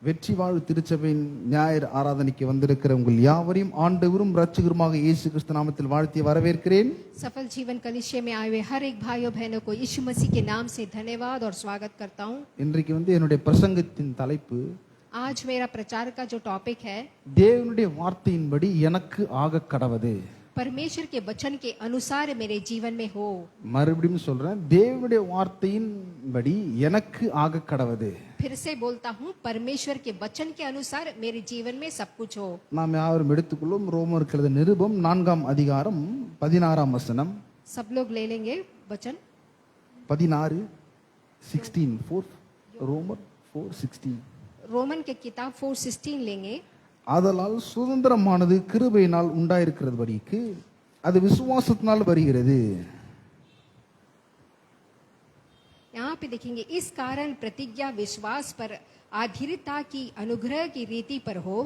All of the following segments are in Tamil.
வெற்றி வாழ் திருச்சபையின் ஞாயிறு ஆராதனைக்கு வந்திருக்கிற உங்கள் யாவரையும் ஆண்டவரும் இரட்சகருமாக இயேசு கிறிஸ்து நாமத்தில் வாழ்த்தி வரவேற்கிறேன். सफल जीवन कलिशे में आए हुए हर एक भाइयों बहनों को यीशु मसीह के नाम से धन्यवाद और स्वागत करता हूँ. இன்றைக்கு என்னுடைய பிரசங்கத்தின் தலைப்பு, आज मेरा प्रचार का जो टॉपिक है, தேவனுடைய வார்த்தையின்படி எனக்கு ஆக கடவது. परमेश्वर के वचन के अनुसार मेरे जीवन में हो. மறுபடியும் சொல்றேன், தேவனுடைய வார்த்தையின்படி எனக்கு ஆக கடவது. फिर से बोलता हूँ, परमेश्वर के वचन के अनुसार मेरे जीवन में सब कुछ हो. நாம் யாவரும் எடுத்துக்கொள்ளும் ரோமருக்கு எழுதின நிருபம் 4ஆம் அதிகாரம் 16ஆம் வசனம். सब लोग ले लेंगे वचन 16 16 4 ரோமர் 4:16. रोमन के किताब 4:16 लेंगे. ஆதலால் சுதந்திரமானது கிருபையினால் உண்டாயிருக்கிறபடிக்கு அது விசுவாசத்தினால் வருகிறது. यहाँ पे देखेंगे, इस कारण प्रतिज्ञा विश्वास पर आधारित की अनुग्रह की रीति पर हो.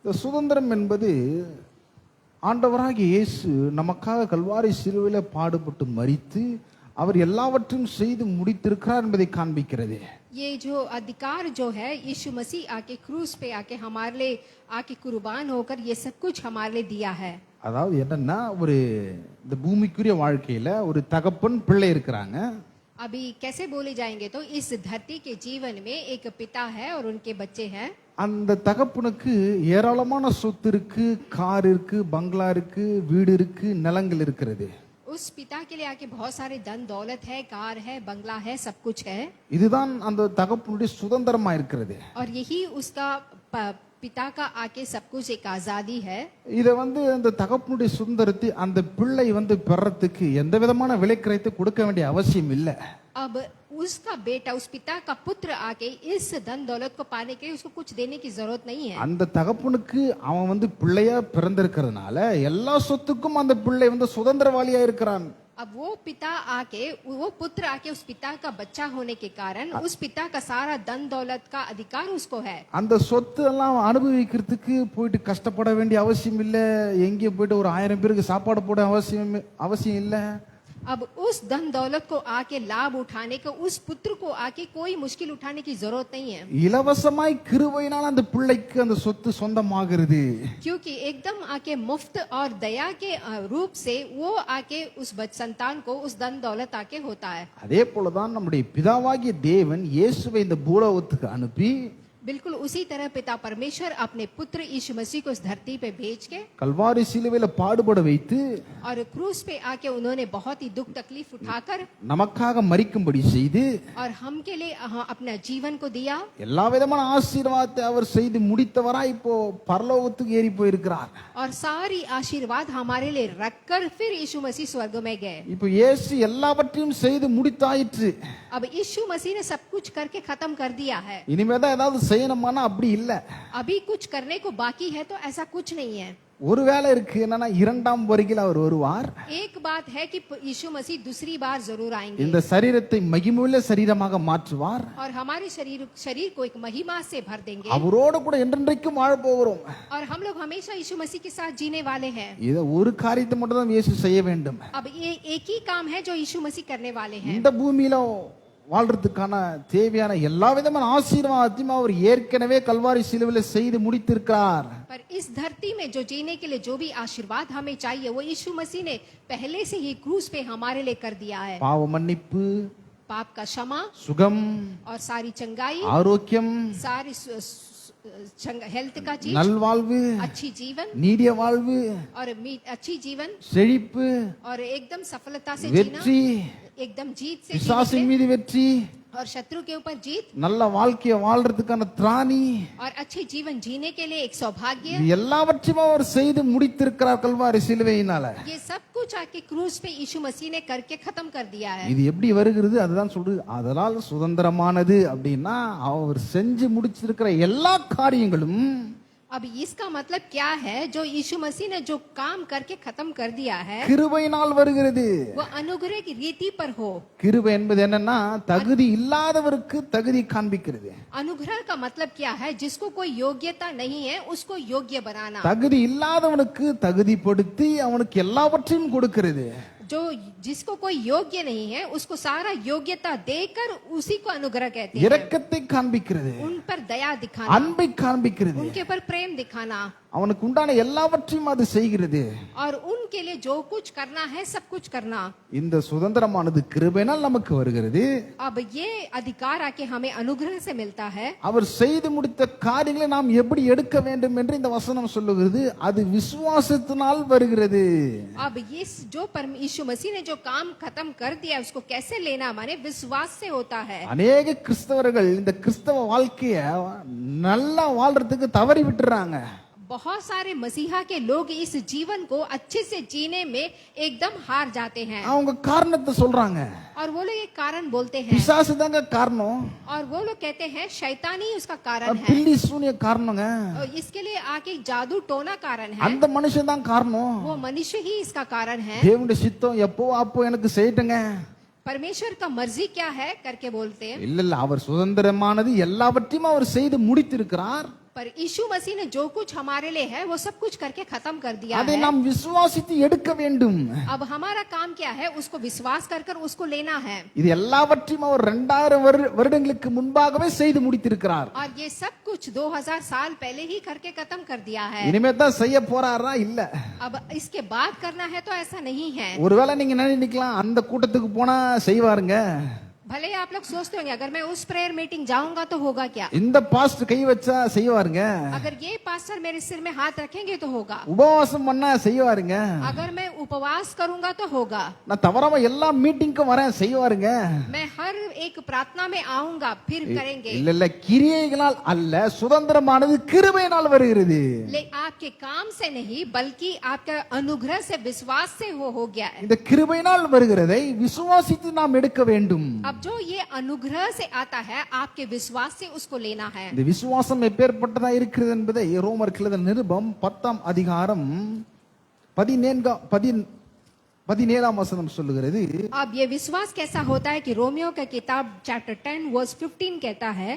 இந்த சுதந்திரம் என்பது ஆண்டவராகிய இயேசு நமக்காக கல்வாரி சிலுவையில பாடுபட்டு மரித்து அவர் எல்லாவற்றையும் செய்து முடித்திருக்கிறார் என்பதை காண்பிக்கிறது. ये जो अधिकार जो है, यीशु मसीह आके क्रूस पे आके हमारे लिए आके कुर्बान होकर ये सब कुछ हमारे लिए दिया है. அதாவது என்னன்னா, ஒரு இந்த பூமிக்குரிய வாழ்க்கையில ஒரு தகப்பன் பிள்ளை இருக்கிறாங்க. अभी कैसे बोले जाएंगे तो इस धरती के जीवन में एक पिता है और उनके बच्चे हैं. அந்த தகப்பனுக்கு ஏராளமான சொத்து இருக்கு, கார் இருக்கு, பங்களா இருக்கு, வீடு இருக்கு, நிலங்கள் இருக்கிறது. उस पिता के लिए आके बहुत सारे धन दौलत है, कार है, बंगला है, सब कुछ है. இதுதான் அந்த தகப்பனுடைய சுதந்திரமா இருக்கிறது. और यही उसका पिता का आके सब कुछ एक आजादी है. இத அந்த தகப்பனுடைய சுதந்திரத்தை அந்த பிள்ளை பெறறதுக்கு எந்த விதமான விலைக்கிரயத்தை கொடுக்க வேண்டிய அவசியம் இல்லை. अब उसका बेटा, उस पिता का पुत्र आके इस धन दौलत को पाने के लिए उसको कुछ देने की जरूरत नहीं है. அந்த தகப்பனுக்கு அவன் பிள்ளையா பிறந்திருக்கிறதுனால எல்லா சொத்துக்கும் அந்த பிள்ளை சுதந்திரவாளியா இருக்கிறான். अब वो पिता आके, वो पुत्र आके उस पिता का बच्चा होने के कारण उस पिता का सारा धन दौलत का अधिकार उसको है. அந்த சொத்து எல்லாம் அனுபவிக்கிறதுக்கு போயிட்டு கஷ்டப்பட வேண்டிய அவசியம் இல்லை. எங்கேயும் போயிட்டு ஒரு 1000 பேருக்கு சாப்பாடு போட அவசியம் இல்லை. अब उस धन दौलत को आके लाभ उठाने को उस पुत्र को आके कोई मुश्किल उठाने की जरूरत नहीं है. இலவசமாய் கிருபையினால் அந்த பிள்ளைக்கு அந்த சொத்து சொந்தமாகிறது. क्योंकि एकदम आके मुफ्त और दया के रूप से वो आके उस संतान को उस धन दौलत आके होता है. அதே போலதான் நம்முடைய பிதாவாகிய தேவன் இயேசுவை இந்த பூலோகத்துக்கு அனுப்பி, बिल्कुल उसी तरह पिता परमेश्वर अपने पुत्र यीशु मसीह को इस धरती पे भेज के கல்வாரி சிலுவையில பாடுபட வைத்து और क्रूस पे आके उन्होंने बहुत ही दुख तकलीफ उठाकर நமக்காக மரிக்கும்படி செய்து और हम के लिए अपना जीवन को दिया. எல்லா விதமான ஆசீர்வாதத்தை அவர் செய்து முடித்தவராய் இப்போ பரலோகத்துக்கு ஏறி போயிருக்கிறார். और सारी आशीर्वाद हमारे लिए रखकर फिर यीशु मसीह स्वर्ग में गए. இப்போ இயேசு எல்லாவற்றையும் செய்து முடித்தாயிற்று. अब यीशु मसीह ने सब कुछ करके खत्म कर दिया है. இனிமேதான் ஏதாவது செய்யணுமானா அப்படி இல்ல. अभी कुछ करने को बाकी है तो ऐसा कुछ नहीं है. ஒரு வேளை இருக்கு, என்னன்னா 2ஆம் வருகையில் அவர் வருவார். एक बात है कि यीशु मसीह दूसरी बार जरूर आएंगे. இந்த சரீரத்தை மகிமையுள்ள சரீரமாக மாற்றுவார். और हमारे शरीर को एक महिमा से भर देंगे. அவரோடு கூட என்றென்றைக்கும் வாழ போகிறோம். और हम लोग हमेशा यीशु मसीह के साथ जीने वाले हैं. இத ஒரு காரியத்தை மட்டும் தான் இயேசு செய்ய வேண்டும். अब ये एक ही काम है जो यीशु मसीह करने वाले हैं. இந்த பூமியில வாழ்றதுக்கான தேவையான எல்லா விதமான ஆசீர்வாதத்தையும் அவர் ஏற்கனவே கல்வாரி சிலுவையில செய்து முடித்திருக்கிறார். पर इस धरती में जो जीने के लिए जो भी आशीर्वाद हमें चाहिए वो यीशु मसीह ने पहले से ही क्रूस पे हमारे लिए कर दिया है. பாவ மன்னிப்பு, पाप का क्षमा சுகம், और सारी चंगाई, ஆரோக்கியம், सारी हेल्थ का चीज, நல்வாழ்வு, अच्छी जीवन நீடிய வாழ்வு, और अच्छी जीवन செழிப்பு, और एकदम सफलता से வெற்றி, जीना, एकदम जीत से பிசாசின் மீது வெற்றி, और शत्रु के ऊपर जीत, நல்ல வாழ்க்கையை வாழ்றதுக்கான திராணி, और अच्छे जीवन जीने के लिए एक सौभाग्य, இது எல்லாவற்றையும் அவர் செய்து முடித்திருக்கிறார் கல்வாரி சிலுவையினால. ये सब कुछ आके क्रूस पे यीशु मसीह ने करके खत्म कर दिया है. இது எப்படி வருகிறது? அதுதான் சொல்றது, அதனால் சுதந்திரமானது அப்படின்னா அவர் செஞ்சு முடிச்சிருக்கிற எல்லா காரியங்களும். अब इसका मतलब क्या है? जो यीशु मसीह ने जो काम करके खत्म कर दिया है கிருபையினால் வருகிறது. वो अनुग्रह की रीति पर हो. கிருபை என்பது என்னன்னா, தகுதி இல்லாதவருக்கு தகுதி காண்பிக்கிறது. अनुग्रह का मतलब क्या है? जिसको कोई योग्यता नहीं है उसको योग्य बनाना. தகுதி இல்லாதவனுக்கு தகுதிப்படுத்தி அவனுக்கு எல்லாவற்றையும் கொடுக்கிறது. जो जिसको कोई योग्य नहीं है उसको सारा योग्यता देकर उसी को अनुग्रह कहते हैं. இரக்கத்தை காண்பிக்கிறது. उन पर दया दिखाना, அன்பை காண்பிக்கிறது, उनके ऊपर प्रेम दिखाना அவனுக்கு உண்டான எல்லாவற்றையும் அது செய்கிறது. और उनके लिए जो कुछ करना है सब कुछ करना. இந்த சுதந்திரமானது கிருபையினால் நமக்கு வருகிறது. अब ये अधिकार आके हमें अनुग्रह से मिलता है. அவர் செய்து முடித்த காரியங்களை நாம் எப்படி எடுக்க வேண்டும் என்று இந்த வசனம் சொல்லுகிறது. அது விசுவாசத்தினால் வருகிறது. अब इस जो यीशु मसीह ने जो काम खत्म कर दिया उसको कैसे लेना, माने विश्वास से होता है. அநேக கிறிஸ்தவர்கள் இந்த கிறிஸ்தவ வாழ்க்கைய நல்லா வாழ்றதுக்கு தவறி விட்டுறாங்க. बहुत सारे मसीहा के लोग इस जीवन को अच्छे से जीने में एकदम हार जाते हैं அவங்க காரணத்தை சொல்றாங்க. और वो लोग एक कारण बोलते हैं பிசாசு தாங்க காரணம், और वो लोग कहते हैं शैतान ही उसका कारण है பில்லி சூனிய காரணங்க, और इसके लिए आके जादू टोना कारण है, அந்த மனுஷன் தான் காரணம். वो मनुष्य ही इसका कारण है. தேவனுடைய சித்தம் எப்போ அப்போ எனக்கு செய்யட்டுங்க. परमेश्वर का मर्जी क्या है करके बोलते हैं. இல்ல இல்ல, அவர் சுதந்திரமானது எல்லாவற்றையும் அவர் செய்து முடித்திருக்கிறார். पर यीशु मसीह ने जो कुछ हमारे लिए है वो सब कुछ करके खत्म कर दिया அதை है. நாம் விசுவாசித்து எடுக்க வேண்டும். अब हमारा काम क्या है, उसको विश्वास कर कर उसको लेना है. இது எல்லாவற்றையும் அவர் 2000 வருடங்களுக்கு முன்பாகவே செய்து முடித்திருக்கிறார். और ये सब कुछ 2000 साल पहले ही करके खत्म कर दिया है. இனிமே தான் செய்ய போறாரா? இல்ல. अब इसके बाद करना है तो ऐसा नहीं है. ஒருவேளை நீங்க நினைக்கலாம் அந்த கூட்டத்துக்கு போனா செய்வாருங்க, भले आप लोग सोचते होंगे अगर मैं उस प्रेयर मीटिंग जाऊंगा तो होगा क्या, இந்த பாஸ்டர் கை வச்சா செய்வாருங்க, अगर ये पास्टर मेरे सिर में हाथ रखेंगे तो होगा, உபவாசம் பண்ணா செய்வாருங்க, अगर मैं उपवास करूंगा तो होगा, நான் தவறாம எல்லா மீட்டிங்க்கும் வரேன் செய்வாருங்க. मैं हर एक प्रार्थना में आऊंगा फिर करेंगे. இல்ல இல்ல, கிரியைகளால் அல்ல, சுதந்திரமானது கிருபையினால் வருகிறது. ले आपके काम से नहीं बल्कि आपका अनुग्रह से विश्वास से हो गया है. இந்த கிருபையினால் வருகிறதை விசுவாசித்து நாம் எடுக்க வேண்டும். अब जो ये अनुग्रह से आता है आपके विश्वास से उसको लेना है. இந்த விசுவாசம் எப்பேற்பட்டதா இருக்கிறது என்பதை ரோமர் எழுதின நிருபம் 10ஆம் அதிகாரம் 17ஆம் வசனம் சொல்லுகிறது. अब ये विश्वास कैसा होता है कि रोमियो का किताब चैप्टर 10 वर्स 15 कहता है,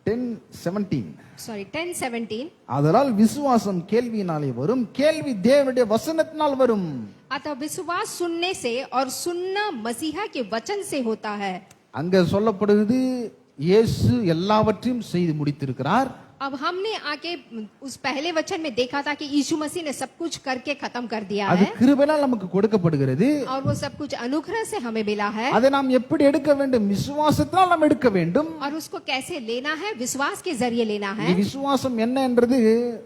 10:17 அதனால் விசுவாசம் கேள்வியினாலே வரும், கேள்வி தேவனுடைய வசனத்தினால் வரும். अतः विश्वास सुनने से और सुनना मसीहा के वचन से होता है. அங்க சொல்லப்படுகிறது இயேசு எல்லாவற்றையும் செய்து முடித்திருக்கிறார். अब हमने आके उस पहले वचन में देखा था कि यीशु मसीह ने सब कुछ करके खत्म कर दिया அது है கிருபையினால் நமக்கு கொடுக்கப்படுகிறது. और वो सब कुछ अनुग्रह से हमें मिला है. அதை நாம் எப்படி எடுக்க வேண்டும்? விசுவாசத்தால் நாம் எடுக்க வேண்டும். और उसको कैसे लेना है? विश्वास के जरिए लेना है. இந்த விசுவாசம் என்ன என்றது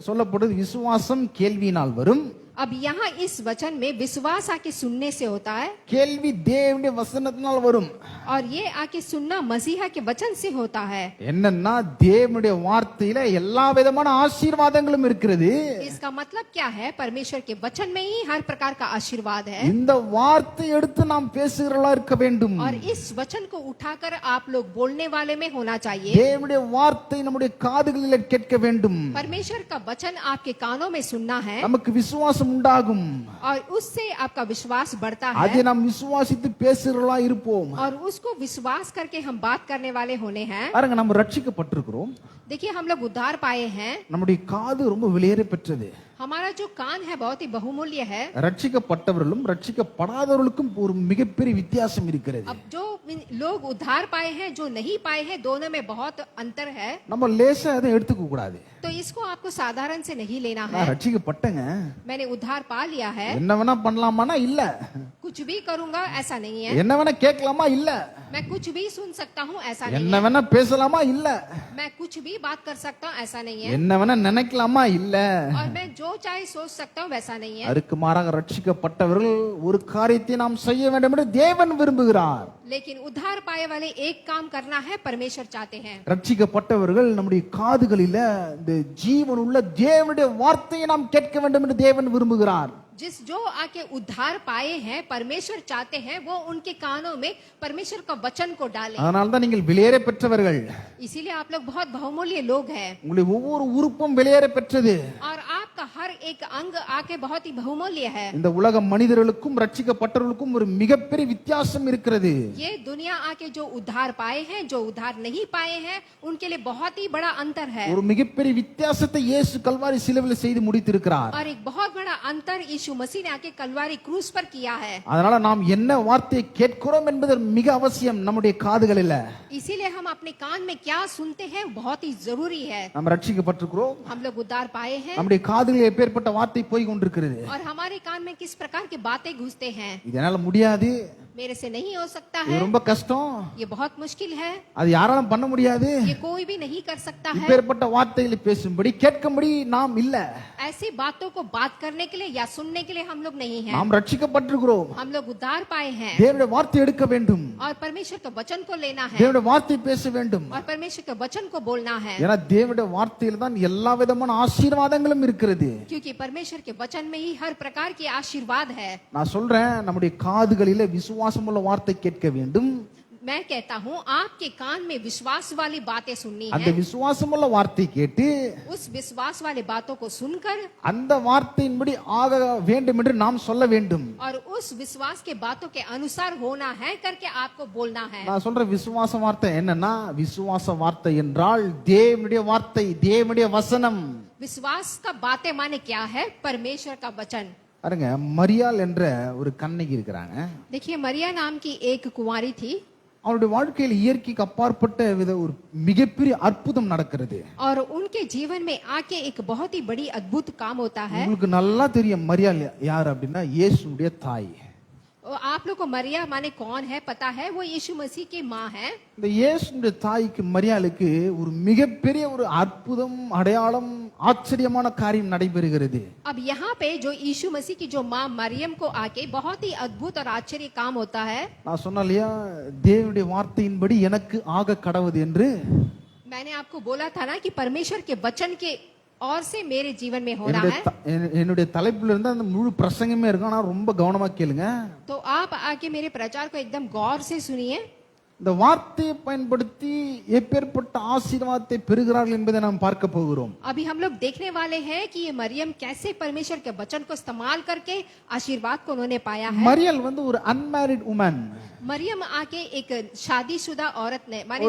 சொல்லப்படுது. விசுவாசம் கேள்வியினால் வரும். अब यहाँ इस वचन में विश्वास आके सुनने से होता है கேள்வி தேவனுடைய வசனத்தினால் வரும். और ये आके सुनना मसीहा के वचन से होता है. என்னன்னா தேவனுடைய வார்த்தையில எல்லா விதமான ஆசீர்வாதங்களும் இருக்கிறது. इसका मतलब क्या है? परमेश्वर के वचन में ही हर प्रकार का आशीर्वाद है. இந்த வார்த்தை எடுத்து நாம் பேசுகிறவர்களா இருக்க வேண்டும். और इस वचन को उठाकर आप लोग बोलने वाले में होना चाहिए. தேவனுடைய வார்த்தை நம்முடைய காதுகளில் கேட்க வேண்டும். परमेश्वर का वचन आपके कानों में सुनना है நமக்கு விசுவாசம் உண்டாகும். और उससे आपका विश्वास बढ़ता அதை है நாம் விசுவாசித்து பேசுகிறவர்களா இருப்போம். और उसको विश्वास करके हम बात करने वाले होने हैं. பாருங்க, நம்ம ரட்சிக்கப்பட்டிருக்கிறோம். देखिए हम लोग उद्धार पाए हैं. நம்முடைய காது ரொம்ப விலையேற பெற்றது. हमारा जो कान है बहुत ही बहुमूल्य है. ரட்சிக்கப்பட்டவர்களும் ரட்சிக்கப்படாதவர்களுக்கும் ஒரு மிகப்பெரிய வித்தியாசம் இருக்கிறது. अब जो लोग उद्धार पाए हैं जो नहीं पाए हैं दोनों में बहुत अंतर है. நம்ம லேசா அதை எடுத்துக்க கூடாது. तो इसको आपको साधारण से नहीं लेना நான் है. ரட்சிக்கப்பட்டேங்க, मैंने उद्धार पा लिया है, என்ன வேணா பண்ணலாமானா இல்ல, कुछ भी करूंगा ऐसा नहीं है. என்ன வேணா கேட்கலாமா இல்ல, मैं कुछ भी सुन सकता हूँ ऐसा नहीं என்ன है. வேணா பேசலாமா இல்ல, मैं कुछ भी बात कर सकता हूँ ऐसा नहीं है. என்ன வேணா நினைக்கலாமா இல்ல. और मैं जो चाहे सोच सकता हूँ वैसा नहीं है. அதுக்கு மாறாக ரட்சிக்கப்பட்டவர்கள் ஒரு காரியத்தை நாம் செய்ய வேண்டும் என்று தேவன் விரும்புகிறார். लेकिन उद्धार पाए वाले एक काम करना है परमेश्वर चाहते हैं. ரட்சிக்கப்பட்டவர்கள் நம்முடைய காதுகளில இந்த ஜீவனுள்ள தேவனுடைய வார்த்தையை நாம் கேட்க வேண்டும் என்று தேவன் விரும்புகிறார். जिस जो आके उद्धार पाए हैं परमेश्वर चाहते हैं वो उनके कानों में परमेश्वर का वचन को डालें. அதனால தான் நீங்கள் வெளியேற பெற்றவர்கள். इसीलिए आप लोग बहुत बहुमूल्य लोग हैं உங்களுடைய ஒவ்வொரு உறுப்பும் வெளியேற பெற்றது. और आपका हर एक अंग आके बहुत ही बहुमूल्य है। இந்த உலக மனிதர்களுக்கும் ரட்சிக்கப்பட்டவர்களுக்கும் ஒரு மிகப்பெரிய வித்தியாசம் இருக்கிறது. ये दुनिया आके जो उद्धार पाए हैं, जो उद्धार नहीं पाए हैं, उनके लिए बहुत ही बड़ा अंतर है। ஒரு மிகப்பெரிய வித்தியாசத்தை இயேசு கல்வாரி சிலுவையில் செய்து முடித்திருக்கிறார். और एक बहुत बड़ा अंतर यीशु मसीह ने आके कलवारी क्रूस पर किया है। அதனால நாம் என்ன வார்த்தையை கேட்கிறோம் என்பது மிக அவசியம் நம்முடைய காதுகளில். इसीलिए हम अपने कान में क्या सुनते हैं बहुत ही जरूरी है। நாம் ரட்சிக்கப்பட்டிருக்கிறோம், हम लोग उद्धार पाए हैं நம்முடைய காதுகளில் எப்பேற்பட்ட வார்த்தை போய் கொண்டிருக்கிறது. और हमारे कान में किस प्रकार की बातें घुसते हैं। இதனால முடியாது, मेरे से नहीं हो सकता இது है, ரொம்ப கஷ்டம், ये बहुत मुश्किल है, அது யாராலும் பண்ண முடியாது, ये कोई भी नहीं कर सकता है। இப்பேற்பட்ட வார்த்தைகளை பேசும்படி கேட்கும்படி நாம் இல்ல. ऐसी बातों को बात करने के लिए या सुनने के लिए हम लोग नहीं हैं। நாம் ரட்சிக்கப்பட்டிருக்கிறோம், हम लोग उद्धार पाए हैं தேவனுடைய வார்த்தை எடுக்க வேண்டும், और परमेश्वर के वचन को लेना है தேவனுடைய வார்த்தை பேச வேண்டும். और परमेश्वर के वचन को बोलना है, ஏன்னா தேவனுடைய வார்த்தையில தான் எல்லா விதமான ஆசீர்வாதங்களும் இருக்கிறது. क्योंकि परमेश्वर के वचन में ही हर प्रकार की आशीर्वाद है। நான் சொல்றேன், நம்முடைய காதுகளிலே விசுவாசமுள்ள வார்த்தை கேட்க வேண்டும். मैं कहता हूँ आपके कान में विश्वास वाली बातें सुननी அந்த है। விசுவாசமுள்ள வார்த்தை கேட்டு उस विश्वास वाली बातों को सुनकर அந்த வார்த்தையின்படி ஆக வேண்டும் என்று நாம் சொல்ல வேண்டும். और उस विश्वास के बातों के अनुसार होना है करके आपको बोलना है। நான் சொல்ற விசுவாச வார்த்தை என்னன்னா, விசுவாச வார்த்தை என்றால் தேவனுடைய வார்த்தை, தேவனுடைய வசனம். विश्वास का बातें माने क्या है? परमेश्वर का वचन। பாருங்க, மரியாள் என்ற ஒரு கன்னிகை இருக்கிறாங்க. देखिए, मरिया नाम की एक कुंवारी थी அவருடைய வாழ்க்கையில் இயற்கைக்கு அப்பாற்பட்ட வித ஒரு மிகப்பெரிய அற்புதம் நடக்கிறது. और उनके जीवन में आके एक बहुत ही बड़ी अद्भुत काम होता है। உங்களுக்கு நல்லா தெரியும் மரியாள் யார் அப்படின்னா, இயேசுடைய தாய். और आप लोग को मरिया माने कौन है पता है? वो यीशु मसीह की माँ है। இந்த இயேசுடைய தாய்க்கு மரியாளுக்கு ஒரு மிகப்பெரிய ஒரு அற்புதம், அடையாளம், ஆச்சரியமான காரியம் நடைபெறுகிறது. अब यहाँ पे जो यीशु मसीह की जो माँ मरियम को आके बहुत ही अद्भुत और आश्चर्य काम होता है। நான் சொன்னாலியா, தேவனுடைய வார்த்தையின்படி எனக்கு ஆக கடவுது என்று. मैंने आपको बोला था ना कि परमेश्वर के वचन के और से मेरे जीवन में होना है। என்னுடைய தலைப்புல இருந்து அந்த முழு பிரசங்கமே இருக்கும், ஆனா ரொம்ப கவனமா கேளுங்க. तो आप आके मेरे प्रचार को एकदम गौर से सुनिए। இந்த வார்த்தையை பயன்படுத்தி எப்பேற்பட்ட ஆசீர்வாதத்தை பெறுகிறார்கள் என்பதை நாம் பார்க்க போகிறோம். अभी हम लोग देखने वाले हैं कि ये मरियम कैसे परमेश्वर के वचन को इस्तेमाल करके आशीर्वाद को उन्होंने पाया है। மரியாள் வந்து ஒரு அன்மேரிட் உமன். मरियम आके एक शादीशुदा औरत ने, माने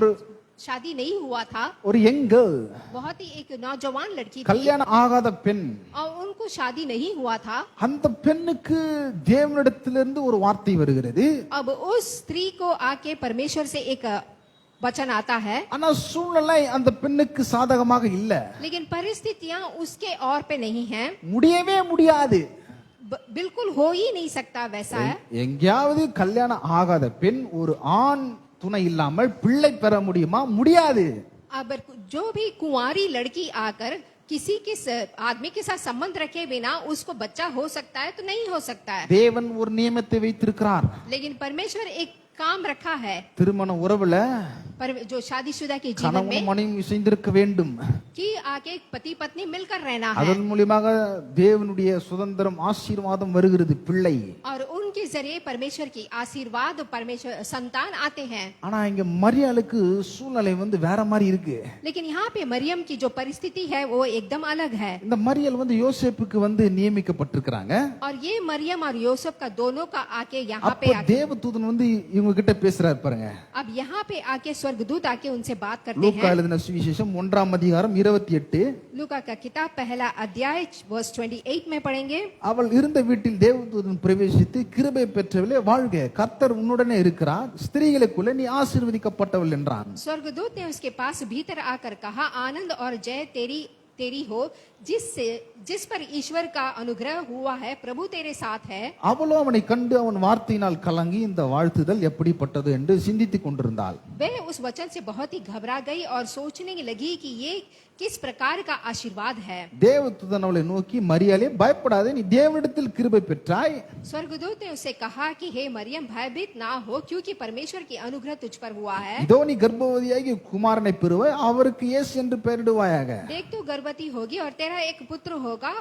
शादी नहीं हुआ था, ஒரு யங் கேர்ள், बहुत ही एक नौजवान लड़की थी கல்யாணம் ஆகாத பெண். और उनको शादी नहीं हुआ था। அந்த பெண்ணுக்கு தேவனிடத்திலிருந்து ஒரு வார்த்தை வருகிறது. अब उस स्त्री को आके परमेश्वर से एक वचन आता है, ஆனா சூழ்நிலை அந்த பெண்ணுக்கு சாதகமாக இல்ல. लेकिन परिस्थितियां उसके और पे नहीं हैं। முடியவே முடியாது. बिल्कुल हो ही नहीं सकता वैसा है। எங்கேயாவது கல்யாணம் ஆகாத பெண் ஒரு ஆண் துணை இல்லாமல் பிள்ளை பெற முடியுமா? முடியாது. अब जो भी कुंवारी लड़की आकर किसी के आदमी के साथ संबंध रखे बिना उसको बच्चा हो सकता है तो नहीं हो सकता है। தேவன் ஒரு நியமத்தை வைத்திருக்கிறார். लेकिन परमेश्वर एक काम रखा है, திருமண உறவுல पर जो शादीशुदा के जीवन கணவன் में மனைவி இணைந்திருக்க வேண்டும். कि आके पति पत्नी मिलकर रहना है அதன் மூலமாக தேவனுடைய சுதந்திரம், ஆசீர்வாதம் வருகிறது, பிள்ளை. और उनके जरिए परमेश्वर की आशीर्वाद, परमेश्वर संतान आते हैं। ஆனா இங்க மரியாளுக்கு சூழ்நிலை வந்து வேற மாதிரி இருக்கு. लेकिन यहाँ पे मरियम की जो परिस्थिति है वो एकदम अलग है। இந்த மரியாள் வந்து யோசேப்புக்கு வந்து நியமிக்கப்பட்டிருக்கிறாங்க. और ये मरियम और यूसुफ का दोनों का आके यहाँ पे அப்ப தேவதூதன் வந்து இவங்க கிட்ட பேசுறாரு பாருங்க. अब यहाँ पे आके स्वर्गदूत आके उनसे बात करते லூக்கா हैं। எழுதின சுவிசேஷம் 1ஆம் அதிகாரம் 28. लूका का किताब पहला अध्याय वर्स 28 में पढ़ेंगे। அவள் இருந்த வீட்டில் தேவதூதன் பிரவேசித்து, கிருபை பெற்றவளே வாழ்க, கர்த்தர் உன்னுடனே இருக்கிறார், ஸ்திரீகளுக்குள்ளே நீ ஆசீர்வதிக்கப்பட்டவள் என்றான். स्वर्गदूत ने उसके पास भीतर आकर कहा, आनंद और जय तेरी हो, जिस पर ईश्वर का अनुग्रह हुआ है, प्रभु तेरे साथ है। அவளோ அவனை கண்டு அவன் வார்த்தையினால் கலங்கி இந்த வாழ்த்துதல் எப்படிப்பட்டது என்று சிந்தித்துக் கொண்டிருந்தாள். वह उस वचन से बहुत ही घबरा गई और सोचने लगी कि ये किस प्रकार का आशीर्वाद है। தேவதூதன் அவளை நோக்கி, மரியாளே பயப்படாதே, நீ தேவனிடத்தில் கிருபை பெற்றாய். स्वर्गदूत ने उससे कहा कि हे मरियम, भयभीत ना हो, क्योंकि परमेश्वर की अनुग्रह तुझ पर हुआ है। இதோ நீ கர்ப்பவதியாகி குமாரனை பெறுவாய், அவருக்கு இயேசு என்று பெயரிடுவாயாக. देख तू गर्भवती होगी और तेरा एक पुत्र होगा,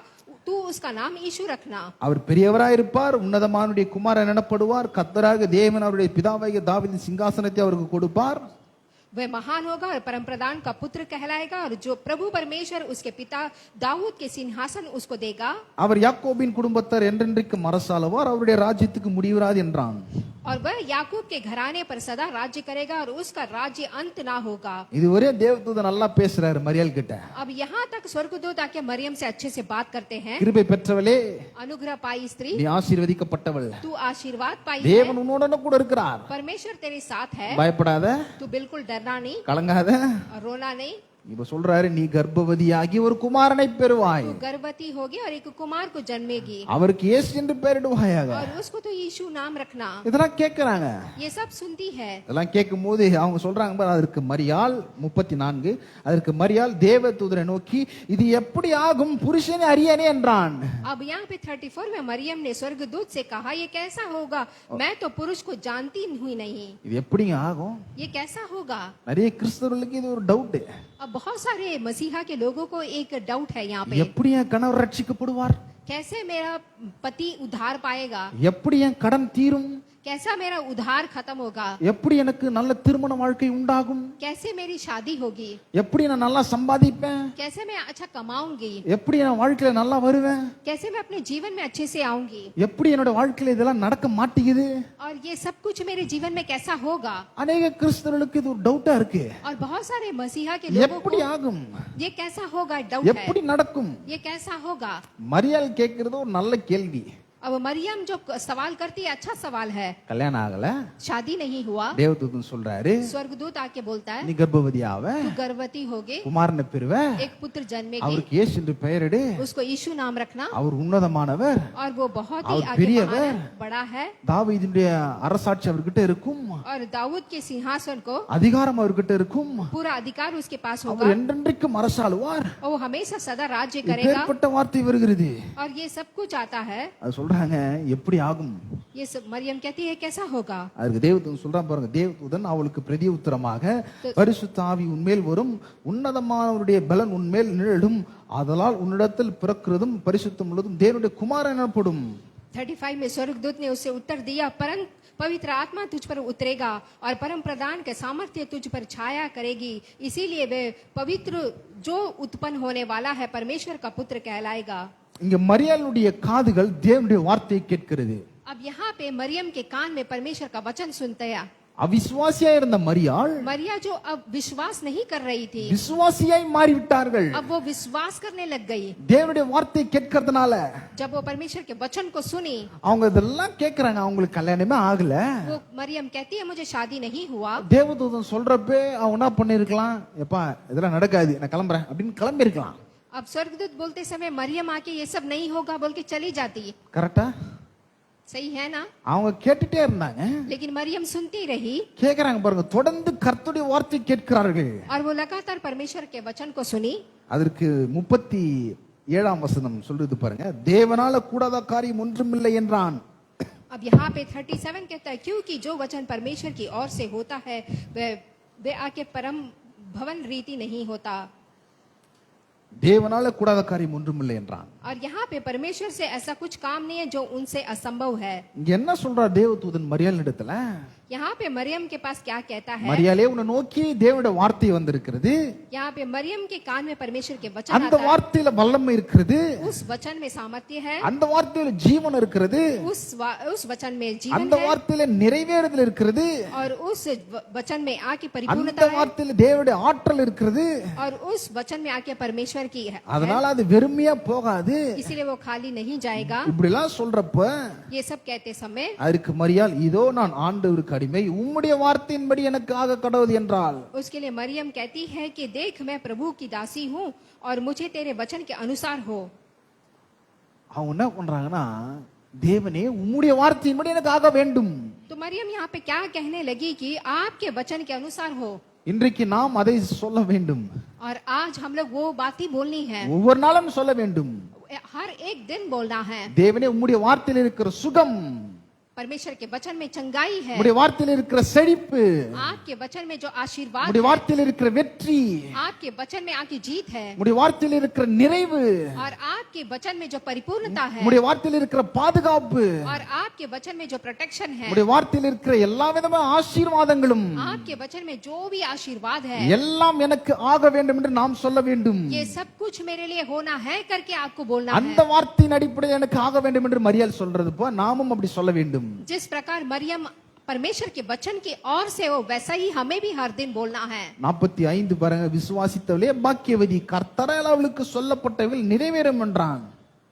तू उसका नाम यीशु रखना। அவர் பெரியவராயிருப்பார், உன்னதமானுடைய குமாரன் எனப்படுவார், கர்த்தராக தேவன் அவருடைய பிதாவாகிய தாவீதின் சிங்காசனத்தை அவருக்கு கொடுப்பார். वह महान होगा और परम प्रधान का पुत्र कहलाएगा और जो प्रभु परमेश्वर उसके पिता दाऊद के सिंहासन उसको देगा அவர் யாக்கோபின் குடும்பத்தார் என்றென்றைக்கு அரசாளுவார், அவருடைய ராஜ்யத்துக்கு முடிவராது என்றான். और वह याकूब के घराने पर सदा राज्य करेगा और उसका राज्य अंत ना होगा. இது ஒரே தேவதூதன் நல்லா பேசுறாரு மரியாள் கிட்ட. अब यहाँ तक स्वर्गदूत आके मरियम से अच्छे से बात करते हैं. கிருபை பெற்றவளே, अनुग्रह पाई स्त्री, நீ ஆசீர்வதிக்கப்பட்டவள், तू आशीर्वाद पाई है, தேவன் உன்னோட கூட இருக்கிறார். परमेश्वर तेरे साथ है, பயப்படாத, तू बिल्कुल डरना नहीं, கலங்காத. और रोना नहीं. இப்ப சொல்றாரு, நீ கர்ப்பவதியாகி ஒரு குமாரனை பெறுவாய், तू गर्भवती होगी और एक कुमार को जन्मेगी அவருக்கு இயேசு என்று பெயரிடுவாயாக. और उसको तो यीशु नाम रखना. இதெல்லாம் கேக்குறாங்க. ये सब सुनती है. இதெல்லாம் கேட்கும் போது அவங்க சொல்றாங்க பாரு, அதற்கு மரியாள் 34, அதற்கு மரியாள் தேவதூதரை நோக்கி இது எப்படி ஆகும் புருஷனை அறியனே என்றான். अब यहाँ पे 34 में मरियम ने स्वर्गदूत से कहा ये कैसा होगा, मैं तो पुरुष को जानती हुई नहीं, இது எப்படிங்க ஆகும்? ये कैसा होगा. நிறைய கிறிஸ்தவர்களுக்கு இது ஒரு டவுட். अब बहुत सारे मसीहा के लोगों को एक डाउट है यहाँ पे, எப்படி என் கணவர் ரட்சிக்கப்படுவார், कैसे मेरा पति उद्धार पाएगा, எப்படி என் கடன் தீரும், कैसा मेरा उद्धार खत्म होगा, எப்படி எனக்கு நல்ல திருமண வாழ்க்கை உண்டாகும், कैसे मेरी शादी होगी, எப்படி நான் நல்லா சம்பாதிப்பேன், कैसे मैं अच्छा कमाऊंगी, எப்படி நான் வாழ்க்கையில நல்லா வருவேன், कैसे मैं अपने जीवन में अच्छे से आऊंगी, எப்படி என்னோட வாழ்க்கையில இதெல்லாம் நடக்க மாட்டேங்குது. और ये सब कुछ मेरे जीवन में कैसा होगा. அநேக கிறிஸ்தவர்களுக்கு இது ஒரு டவுட்டா இருக்கு. और बहुत सारे मसीहा के लोगों எப்படி को ஆகும், ये कैसा होगा डाउट है, எப்படி நடக்கும். ये कैसा होगा. மரியாள் கேட்கிறது ஒரு நல்ல கேள்வி. अब मरियम जो सवाल करती है अच्छा सवाल है. கல்யாணம் ஆகல, शादी नहीं हुआ, தேவதூதன் சொல்றாரு, स्वर्गदूत आके बोलता है நீ கர்ப்பவதியாவ, तू गर्भवती होगे, குமாரனை பெறுவ, एक पुत्र जन्मेगी, அவருக்கு இயேசு என்று பெயரிடு, उसको यीशु नाम रखना, அவர் உன்னதமானவர், और वो बहुत ही और आगे பெரியவர், महान है, बड़ा है, தாவீதுடைய அரசாட்சி அவர்கிட்ட இருக்கும், और दाऊद के सिंहासन को அதிகாரம் அவர்கிட்ட இருக்கும், पूरा अधिकार उसके पास அவர் होगा, என்றென்றைக்கும் அரசாளுவார். और वो हमेशा सदा राज्य करेगा. இப்பேற்பட்ட வார்த்தை வருகிறது. और ये सब कुछ आता है. அது சொல்றாங்க எப்படி ஆகும். ये सब मरियम कहती है कैसा होगा. அதுக்கு தேவதூதன் சொல்றான் பாருங்க, தேவதூதன் அவளுக்கு பிரதி உத்தரமாக பரிசுத்த ஆவி உன்மேல் வரும், உன்னதமானவருடைய பலன் உன்மேல் நிழலும், ஆதலால் உன்னிடத்தில் பிறக்கிறதும் பரிசுத்தம் உள்ளதும் தேவனுடைய குமாரன் எனப்படும். 35 में स्वर्गदूत ने उसे उत्तर दिया, परंतु पवित्र आत्मा तुझ पर उतरेगा और परम प्रधान के सामर्थ्य तुझ पर छाया करेगी, इसीलिए वे पवित्र जो उत्पन्न होने वाला है परमेश्वर का पुत्र कहलाएगा. இங்க மரியாளுடைய காதுகள் தேவனுடைய வார்த்தையை கேட்கிறது. अब यहाँ पे मरियम के कान में परमेश्वर का वचन सुनते हैं. அவிசுவாசியா இருந்த மரியாள் मरिया जो अब विश्वास नहीं कर रही थी, விசுவாசியாய் மாறிவிட்டார்கள். अब वो विश्वास करने लग गई. தேவனுடைய வார்த்தையை கேட்கறதுனால जब वो परमेश्वर के वचन को सुनी, அவங்க இதெல்லாம் கேக்குறாங்க, அவங்களுக்கு கல்யாணமே ஆகல. वो मरियम कहती है मुझे शादी नहीं हुआ. தேவதூதன் சொல்றப்பே அவங்க என்ன பண்ணிருக்கலாம், எப்பா இதெல்லாம் நடக்காது நான் கிளம்புறேன் அப்படின்னு கிளம்பி இருக்கலாம். अब स्वर्गदूत बोलते समय मरियम आके ये सब नहीं होगा बोल के चली जाती. கரெக்டா? सही है ना. அவங்க கேட்டுட்டே இருந்தாங்க. लेकिन मरियम सुनती रही, கேக்குறாங்க பாருங்க, தொடர்ந்து கர்த்தருடைய வார்த்தை கேட்கிறார்கள். और वो लगातार परमेश्वर के वचन को सुनी. அதற்கு 37ஆம் வசனம் சொல்றது பாருங்க, தேவனால கூடாத காரியம் ஒன்றுமில்லை என்றான். अब यहाँ पे 37 कहता है, क्योंकि जो वचन परमेश्वर की ओर से होता है वे आके परम भवन रीति नहीं होता. தேவனால கூடாத காரியம் ஒன்றுமில்லை என்றான். और यहाँ पे परमेश्वर से ऐसा कुछ काम नहीं है जो उनसे असंभव है. இங்க என்ன சொல்றார் தேவதூதன் மரியாள் இடத்துல? यहाँ पे मरियम के पास क्या कहता है, மரியாளே உன்னை நோக்கி தேவனுடைய வார்த்தை வந்திருக்கிறது, यहाँ पे मरियम के कान में परमेश्वर के वचन அந்த आता है, வார்த்தையில வல்லமை இருக்கிறது, उस वचन में सामर्थ्य है, அந்த வார்த்தையில ஜீவன் இருக்கிறது, उस वचन में जीवन அந்த है, வார்த்தையில நிறைவேறுதல் இருக்கிறது, और उस वचन में आके அந்த परिपूर्णता है, வார்த்தையில தேவனுடைய ஆற்றல் இருக்கிறது. और उस वचन में आके परमेश्वर की है. அதனால அது வெறுமையா போகாது. इसीलिए वो खाली नहीं जाएगा. இப்படி எல்லாம் சொல்றப்ப ये सब कहते समय அதுக்கு மரியாள், இதோ நான் ஆண்டவருக்கு அடிமை, உம்முடைய வார்த்தையின்படி எனக்கு ஆக கடவுது என்றாள். उसके लिए मरियम कहती है कि देख मैं प्रभु की दासी हूँ और मुझे तेरे वचन के अनुसार हो. அவங்க என்ன பண்றாங்கன்னா, தேவனே உம்முடைய வார்த்தையின்படி எனக்கு ஆக வேண்டும். तो मरियम यहाँ पे क्या कहने लगी कि आपके वचन के अनुसार हो. இன்றைக்கு நாம் அதை சொல்ல வேண்டும். और आज हम लोग वो बात ही बोलनी है, ஒவ்வொரு நாளும் சொல்ல வேண்டும். हर एक दिन बोलना है. தேவனே உம்முடைய வார்த்தையில் இருக்கிற சுகம், परमेश्वर के वचन में चंगाई है, உம்முடைய வார்த்தையில் இருக்கிற செழிப்பு, आपके वचन में जो आशीर्वाद உம்முடைய है, வார்த்தையில் இருக்கிற வெற்றி, आपके वचन में आपकी जीत है, உம்முடைய வார்த்தையில் இருக்கிற நிறைவு, और आपके वचन में जो परिपूर्णता है, உம்முடைய வார்த்தையில் இருக்கிற பாதுகாப்பு, और आपके वचन में जो प्रोटेक्शन है, உம்முடைய வார்த்தையில் இருக்கிற எல்லா விதமான ஆசீர்வாதங்களும் आपके वचन में जो भी आशीर्वाद है, எல்லாம் எனக்கு ஆக வேண்டும் என்று நாம் சொல்ல வேண்டும். ये सब कुछ मेरे लिए होना है करके आपको बोलना அந்த है. வார்த்தையின் அடிப்படையில் எனக்கு ஆக வேண்டும் என்று மரியாள் சொல்றது போ நாமும் அப்படி சொல்ல வேண்டும். जिस प्रकार मरियम परमेश्वर के वचन की ओर से हो, वैसा ही हमें भी हर दिन बोलना है. 45 பாருங்க, விசுவாசித்தவளே பாக்கியவதி, கர்த்தரால் அவளுக்கு சொல்லப்பட்டவைகள் நிறைவேறும் என்றான்.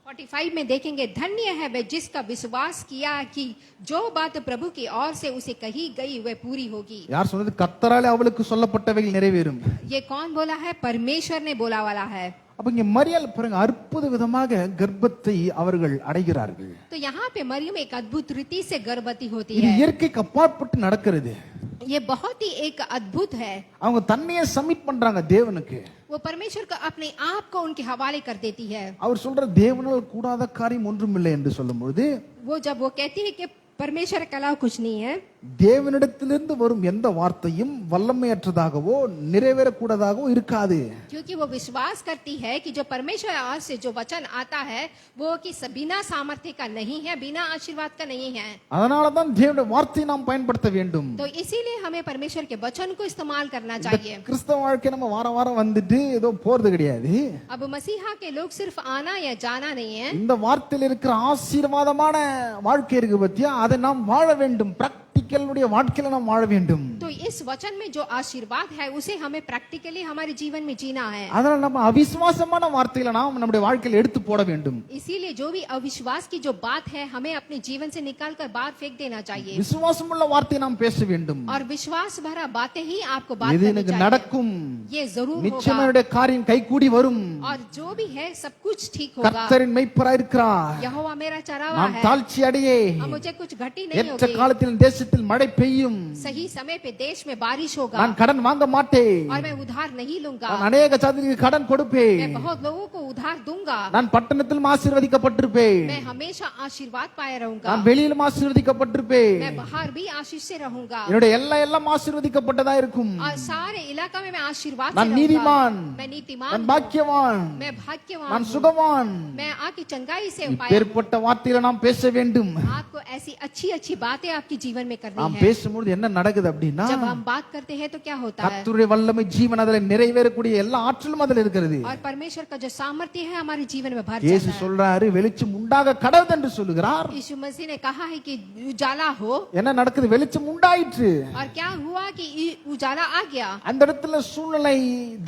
45 में देखेंगे, धन्य है वह जिसका विश्वास किया कि जो बात प्रभु की ओर से उसे कही गई वह पूरी होगी. யார் சொன்னது? கர்த்தரால் அவளுக்கு சொல்லப்பட்டவைகள் நிறைவேறும். ये कौन बोला है? परमेश्वर ने बोला वाला है. அப்ப இங்க மரியாள் பாருங்க, அற்புத விதமாக கர்ப்பத்தை அவர்கள் அடைகிறார்கள். तो यहाँ पे मरियम एक अद्भुत रीति से गर्भवती होती இது है. இயற்கைக்கு அப்பாற்பட்டு நடக்கிறது. ये बहुत ही एक अद्भुत है. அவங்க தன்னையே சப்மிட் பண்றாங்க தேவனுக்கு. वो परमेश्वर को अपने आप को उनके हवाले कर देती है. அவர் சொல்ற தேவனால் கூடாத காரியம் ஒன்றுமில்லை என்று சொல்லும்போது, वो जब वो कहती है कि परमेश्वर के अलावा कुछ नहीं है, தேவனிடத்திலிருந்து வரும் எந்த வார்த்தையும் வல்லமையற்றதாகவோ நிறைவேறக்கூடாதாகவோ இருக்காது. क्योंकि वो विश्वास करती है कि जो परमेश्वर ओर से जो वचन आता है वो कि बिना सामर्थ्य का नहीं है, बिना आशीर्वाद का नहीं है. அதனால தான் தேவனுடைய வார்த்தையை நாம் பயன்படுத்த வேண்டும். तो इसीलिए हमें परमेश्वर के वचन को इस्तेमाल करना चाहिए. கிறிஸ்தவ வாழ்க்கை நம்ம வாரம் வாரம் வந்துட்டு ஏதோ போறது கிடையாது. अब मसीहा के लोग सिर्फ आना या जाना नहीं है. இந்த வார்த்தையில் இருக்கிற ஆசீர்வாதமான வாழ்க்கை இருக்கு பத்தியா, அதை நாம் வாழ வேண்டும். பிரக்டிக்கலுடைய வாழ்க்கையில நாம் வாழ வேண்டும். तो इस वचन में जो आशीर्वाद है उसे हमें प्रैक्टिकली हमारे जीवन में जीना है. அதனால நம்ம அவிசுவாசமான வார்த்தைகளை நாம் நம்முடைய வாழ்க்கையில் எடுத்து போட வேண்டும். इसीलिए जो भी अविश्वास की जो बात है हमें अपने जीवन से निकाल कर बाहर फेंक देना चाहिए. விசுவாசமுள்ள வார்த்தையை நாம் பேச வேண்டும். और विश्वास भरा बातें ही आपको बात இது करनी எனக்கு चाहिए. நடக்கும், ये जरूर நிச்சயமா होगा என்னுடைய காரியம் கைகூடி வரும். और जो भी है सब कुछ ठीक होगा. கர்த்தரின் மெய்ப்பராய் இருக்கிறார், यहोवा मेरा चरावा நான் है, தாழ்ச்சி அடையே. अब मुझे कुछ घटी नहीं ஏற்ற होगी. காலத்தில் தேசத்தில் மழை பெய்யும். सही समय पे देश में बारिश होगा நான் கடன் வாங்க மாட்டேன். और मैं उधार नहीं लूंगा. நான் अनेक சதுரத்துக்கு கடன் मैं கொடுப்பேன். बहुत लोगों को उधार दूंगा. நான் பட்டணத்திலும் ஆசீர்வதிக்கப்பட்டிருப்பேன். मैं हमेशा आशीर्वाद पाए रहूंगा. நான் வெளியிலும் ஆசீர்வதிக்கப்பட்டிருப்பேன். मैं बाहर भी आशीष से रहूंगा என்னுடைய எல்லாம் ஆசீர்வதிக்கப்பட்டதா இருக்கும். और सारे इलाका में मैं आशीर्वाद से நான் रहूंगा. நீதிமான், मैं नीतिमान நான் हूँ, பாக்கியவான், मैं भाग्यवान நான் हूँ, சுகவான். मैं आपकी चंगाई से पाया. இப்பேற்பட்ட வார்த்தையில நாம் பேச வேண்டும். आपको ऐसी अच्छी अच्छी बातें आपके जीवन में करनी நாம் है. பேசும்போது என்ன நடக்குது அப்படின்னா, जब हम बात करते हैं तो क्या होता है? கர்த்தருடைய வல்லமை ஜீவன் அதில் நிறைவேறக்கூடிய எல்லா ஆற்றலும் அதில் இருக்கிறது. और परमेश्वर का जो सामर्थ्य है हमारे जीवन में भर இயேசு जाता है. சொல்றாரு, வெளிச்சம் உண்டாக கடவுது என்று சொல்லுகிறார். यीशु मसीह ने कहा है कि उजाला हो, என்ன நடக்குது? வெளிச்சம் உண்டாயிற்று. और क्या हुआ कि उजाला आ गया. அந்த இடத்துல சூழ்நிலை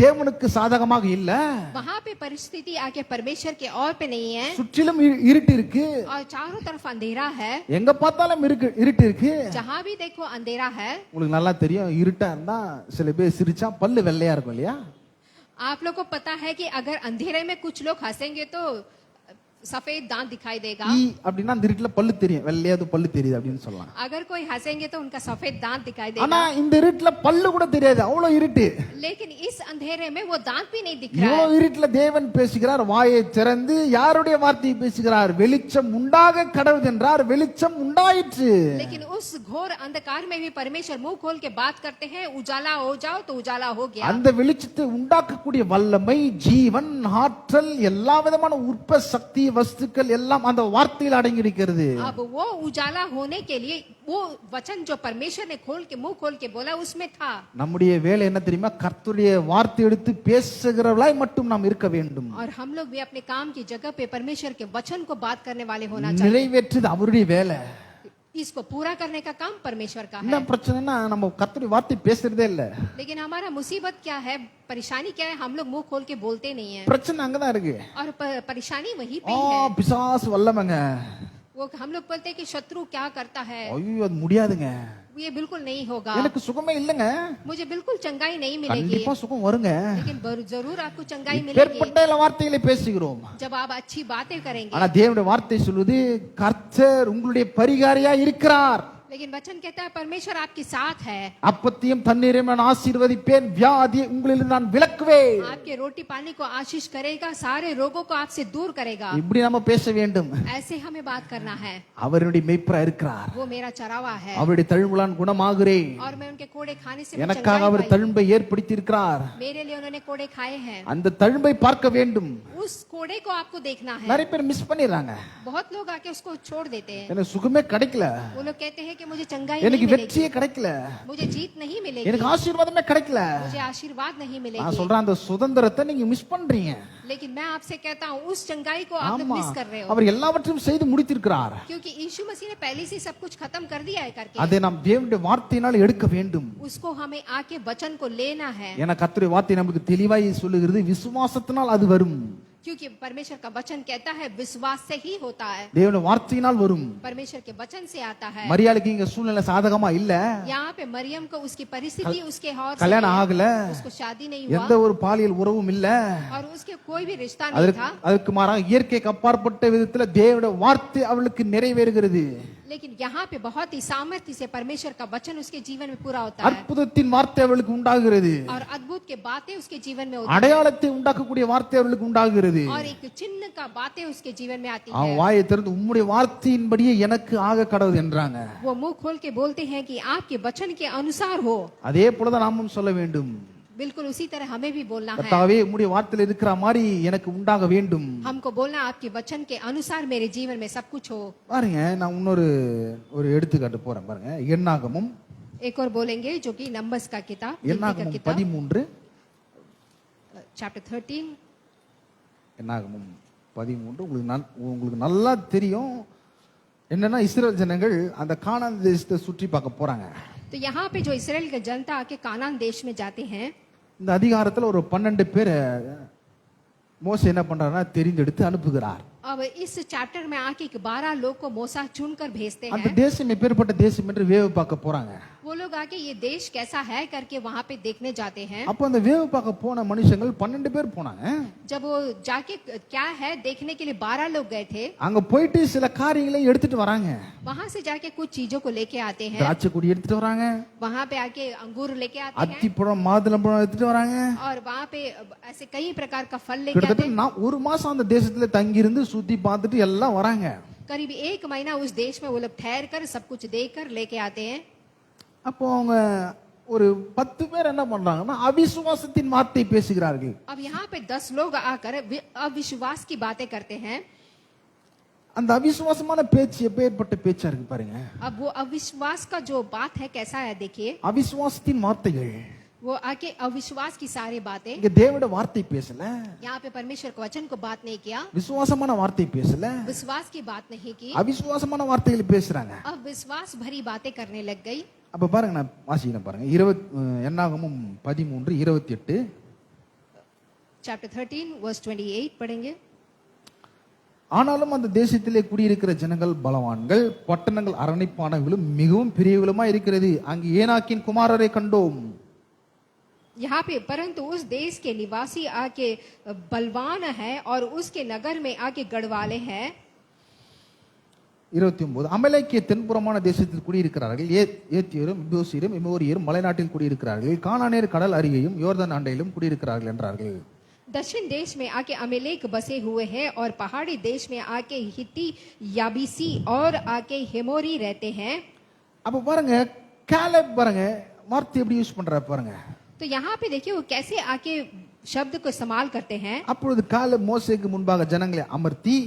தேவனுக்கு சாதகமாக இல்ல. वहाँ पे परिस्थिति आके परमेश्वर के और पे नहीं है சுற்றிலும் இருட்டு இருக்கு. और चारों तरफ अंधेरा है. எங்க பார்த்தாலும் இருட்டு இருக்கு. जहाँ भी देखो अंधेरा है. உங்களுக்கு நல்லா தெரியும், இருட்டா இருந்தா சில பேர் சிரிச்சா பல்லு வெள்ளையா இருக்கும் இல்லையா? आप लोग को पता है कि अगर अंधेरे में कुछ लोग हंसेंगे तो सफेद दांत दिखाई देगा. ஈ அப்படின்னா அந்த இருட்டுல பல்லு தெரியும், வெள்ளையாது பல்லு தெரியுது அப்படின்னு சொல்லலாம். अगर कोई हंसेंगे तो उनका सफेद दांत दिखाई ஆனா देगा. இந்த இருட்டுல பல்லு கூட தெரியாது, அவ்வளவு இருட்டு. लेकिन इस अंधेरे में वो दांत भी नहीं दिख रहा है. இவ்வளவு இருட்டுல தேவன் பேசுகிறார், வாயை திறந்து யாருடைய வார்த்தையை பேசுகிறார்? வெளிச்சம் உண்டாக கடவுது என்றார், வெளிச்சம் உண்டாயிற்று. लेकिन उस घोर अंधकार में भी परमेश्वर मुंह खोल के बात करते हैं, उजाला हो जाओ तो उजाला हो गया. அந்த வெளிச்சத்தை உண்டாக்கக்கூடிய வல்லமை, ஜீவன், ஆற்றல், எல்லா விதமான உற்ப சக்தி வஸ்துக்கள் எல்லாம் அந்த வார்த்தையில் அடங்கி இருக்கிறது. अब वो उजाला होने के लिए वो वचन जो परमेश्वर ने खोल के मुंह खोल के बोला उसमें था. நம்முடைய வேலை என்ன தெரியுமா? கர்த்தருடைய வார்த்தை எடுத்து பேசுகிறவளாய் மட்டும் நாம் இருக்க வேண்டும். और हम लोग भी अपने काम की जगह पे परमेश्वर के वचन को बात करने वाले होना चाहिए. நிறைவேற்றுது அவருடைய வேலை. इसको पूरा करने का काम परमेश्वर का என்ன है. பிரச்சனைனா, நம்ம கர்த்தருடைய வார்த்தை பேசுறதே இல்ல. लेकिन हमारा मुसीबत क्या है, परेशानी क्या है, हम लोग मुंह खोल के बोलते नहीं है. பிரச்சனை அங்கதான் இருக்கு. और परेशानी वहीं पे ஆ, ही है. பிசாசு வல்லமைங்க. वो हम लोग बोलते हैं कि शत्रु क्या करता है, ஐயோ அது முடியாதுங்க, ये बिल्कुल नहीं होगा, எனக்கு சுகமே இல்லைங்க. मुझे बिल्कुल चंगाई नहीं मिलेगी. கண்டிப்பா சுகம் வருங்க. लेकिन जरूर आपको चंगाई मिलेगी இப்பேற்பட்ட எல்லா வார்த்தைகளை பேசுகிறோம். जब आप अच्छी बातें करेंगे. ஆனா தேவனுடைய வார்த்தை சொல்லுது, கர்த்தர் உங்களுடைய பரிகாரியா இருக்கிறார். लेकिन वचन कहता है परमेश्वर आपके साथ है, அப்பத்தையும் தண்ணீரையும் நான் ஆசீர்வதிப்பேன், வியாதியை உங்களில் நான் விலக்குவேன். आपके रोटी पानी को आशीष करेगा, सारे रोगों को आपसे दूर करेगा। இப்படி நம்ம பேச வேண்டும். ऐसे हमें बात करना है। அவருடைய மேய்ப்பரா இருக்கிறார், वो मेरा चरावा है அவருடைய தழும்புலான் குணமாகிறேன். और मैं उनके कोड़े खाने से எனக்காக அவர் தழும்பை ஏற்படுத்தி இருக்கிறார். मेरे लिए उन्होंने कोड़े खाए हैं। அந்த தழும்பை பார்க்க வேண்டும். उस कोड़े को आपको देखना है। நிறைய பேர் மிஸ் பண்ணிடுறாங்க. बहुत लोग आके उसको छोड़ देते हैं। எனக்கு சுகமே கிடைக்கல, वो लोग कहते हैं कि मुझे चंगाई எனக்கு नहीं வெற்றியே मिलेगी, கிடைக்கல, मुझे जीत नहीं मिलेगी, எனக்கு ஆசீர்வாதமே கிடைக்கல. मुझे आशीर्वाद नहीं நான் मिलेगी। சொல்றேன், அந்த சுதந்திரத்தை நீங்க மிஸ் பண்றீங்க. लेकिन मैं आपसे कहता हूँ उस चंगाई को आप लोग ஆமா, मिस कर रहे हो, அவர் எல்லாவற்றையும் செய்து முடித்திருக்கிறார். क्योंकि यीशु मसीह ने पहले से सब कुछ खत्म कर दिया है करके। அதை நாம் தேவனுடைய வார்த்தையினால் எடுக்க வேண்டும். उसको हमें आके वचन को लेना है, ஏன்னா கர்த்தருடைய வார்த்தை நமக்கு தெளிவாய் சொல்லுகிறது, விசுவாசத்தினால் அது வரும். क्योंकि परमेश्वर का वचन कहता है विश्वास से ही होता है, தேவனுடைய வார்த்தையினால் வரும். परमेश्वर के वचन से आता है। மரியாளுக்கு இங்க சூழ்நிலை சாதகமா இல்ல, यहाँ पे मरियम को उसकी परिस्थिति उसके और से கல்யாணம் है, ஆகல, उसको शादी नहीं எந்த हुआ ஒரு பாலியல் உறவும் இல்ல. और उसके कोई भी रिश्ता नहीं था, அதுக்கு மாறாக இயற்கைக்கு அப்பாற்பட்ட விதத்துல தேவனுடைய வார்த்தை அவளுக்கு நிறைவேறுகிறது. लेकिन यहाँ पे बहुत ही सामर्थ्य से परमेश्वर का वचन उसके जीवन में पूरा होता है அற்புதத்தின் வார்த்தை அவளுக்கு உண்டாகிறது, और अद्भुत के बातें उसके जीवन में होती है அடையாளத்தை உண்டாக்கக்கூடிய வார்த்தை அவளுக்கு உண்டாகிறது. और एक चिन्ह का बातें उसके जीवन में आती அவன் है। வாயை திறந்து உம்முடைய வார்த்தையின்படியே எனக்கு ஆக கடவுள் என்றாங்க. वो मुंह खोल के बोलते हैं कि आपके वचन के अनुसार हो। அதே போலதான் நாமும் சொல்ல வேண்டும், बिल्कुल उसी तरह हमें भी बोलना है। கர்த்தாவே உம்முடைய வார்த்தையில் இருக்கிற மாதிரி எனக்கு உண்டாக வேண்டும். हमको बोलना आपके वचन के अनुसार मेरे जीवन में सब कुछ हो। பாருங்க, நான் ஒரு எடுத்துக்காட்டு போறேன் பாருங்க. என்னாகமும் एक और बोलेंगे जो कि नंबर्स का किताब, என்னாகமும் 13, चैप्टर 13। என்னாகமும் 13 உங்களுக்கு நல்லா தெரியும். என்னன்னா இஸ்ரேல் ஜனங்கள் அந்த கானான் தேசத்தை சுற்றி பார்க்க போறாங்க. तो यहाँ पे जो इसराइल के जनता आके कानान देश में जाते हैं, இந்த அதிகாரத்துல ஒரு 12 பேரை மோசே என்ன பண்றாருன்னா தெரிந்தெடுத்து அனுப்புகிறார். अब इस चैप्टर में आके 12 लोग को मूसा चुनकर भेजते அந்த हैं। தேசம் எப்பேற்பட்ட தேசம் என்று வேவு பார்க்க போறாங்க. वो लोग आके ये देश कैसा है करके वहाँ पे देखने जाते हैं। அப்ப அந்த வேவு பார்க்க போன மனுஷங்கள் 12 பேர் போனாங்க. जब वो जाके क्या है देखने के लिए 12 लोग गए थे, அங்க போயிட்டு சில காரியங்களை எடுத்துட்டு வராங்க. वहाँ से जाके कुछ चीजों को लेके आते हैं। திராட்சை கொடி எடுத்துட்டு வராங்க, वहाँ पे आके अंगूर लेके आते हैं அத்திப்பழம் மாதுளம்பழம் எடுத்துட்டு வராங்க. और वहाँ पे ऐसे कई प्रकार का फल लेके आते கிட்டத்தட்ட हैं। ஒரு மாசம் அந்த தேசத்துல தங்கி இருந்து சுத்தி பார்த்துட்டு எல்லாம் வராங்க. करीब 1 महीना उस देश में वो लोग ठहर कर सब कुछ देकर लेके आते हैं। அப்போ அவங்க ஒரு 10 பேர் என்ன பண்றாங்கன்னா அவிசுவாசத்தின் வார்த்தை பேசுகிறார்கள். अब यहाँ पे 10 लोग आकर अविश्वास की बातें करते हैं। அந்த அவிசுவாசமான பேச்சு எப்பேற்பட்ட பேச்சா இருக்கு பாருங்க. अब वो अविश्वास का जो बात है कैसा है देखिए, அவிசுவாசத்தின் வார்த்தைகள். वो आके अविश्वास की सारी बातें, இங்க தேவனுடைய வார்த்தை பேசல, यहाँ पे परमेश्वर के वचन को बात नहीं किया, விசுவாசமான வார்த்தை பேசல, विश्वास की बात नहीं की, அவிசுவாசமான வார்த்தைகள் பேசுறாங்க. अब विश्वास भरी बातें करने लग गई। அப்ப பாருங்க, நான் வாசிக்கிறேன் பாருங்க. 20 என்னாகமும் 13:28. चैप्टर 13 वर्स 28 पढ़ेंगे। ஆனாலும் அந்த தேசத்திலே குடியிருக்கிற ஜனங்கள் பலவான்கள், பட்டணங்கள் அரணிப்பானவர்களும் மிகவும் பெரியவர்களுமா இருக்கிறது. அங்கு ஏனாக்கின் குமாரரை கண்டோம். यहाँ पे परंतु उस देश के निवासी आके बलवान है और उसके नगर में आके गढ़वाले हैं। 29 அமலேக்கிய தென்புறமான தேசத்தில் குடியிருக்கிறார்கள். ஏத்தியரும் எபூசியரும் எமோரியரும் மலைநாட்டில் குடியிருக்கிறார்கள். கானானியர் கடல் அருகேயும் யோர்தான் அண்டையிலும் குடியிருக்கிறார்கள் என்றார்கள். दक्षिण देश में आके अमेलेक बसे हुए हैं और पहाड़ी देश में आके हित्ती, याबीसी और आके हेमोरी रहते हैं। அப்ப பாருங்க, காலேப் பாருங்க வார்த்தை எப்படி யூஸ் பண்றாரு பாருங்க. तो यहाँ पे देखिए वो कैसे आके शब्द को इस्तेमाल करते हैं। அப்பொழுது காலேப் மோசேக்கு முன்பாக ஜனங்களை அமர்த்தி,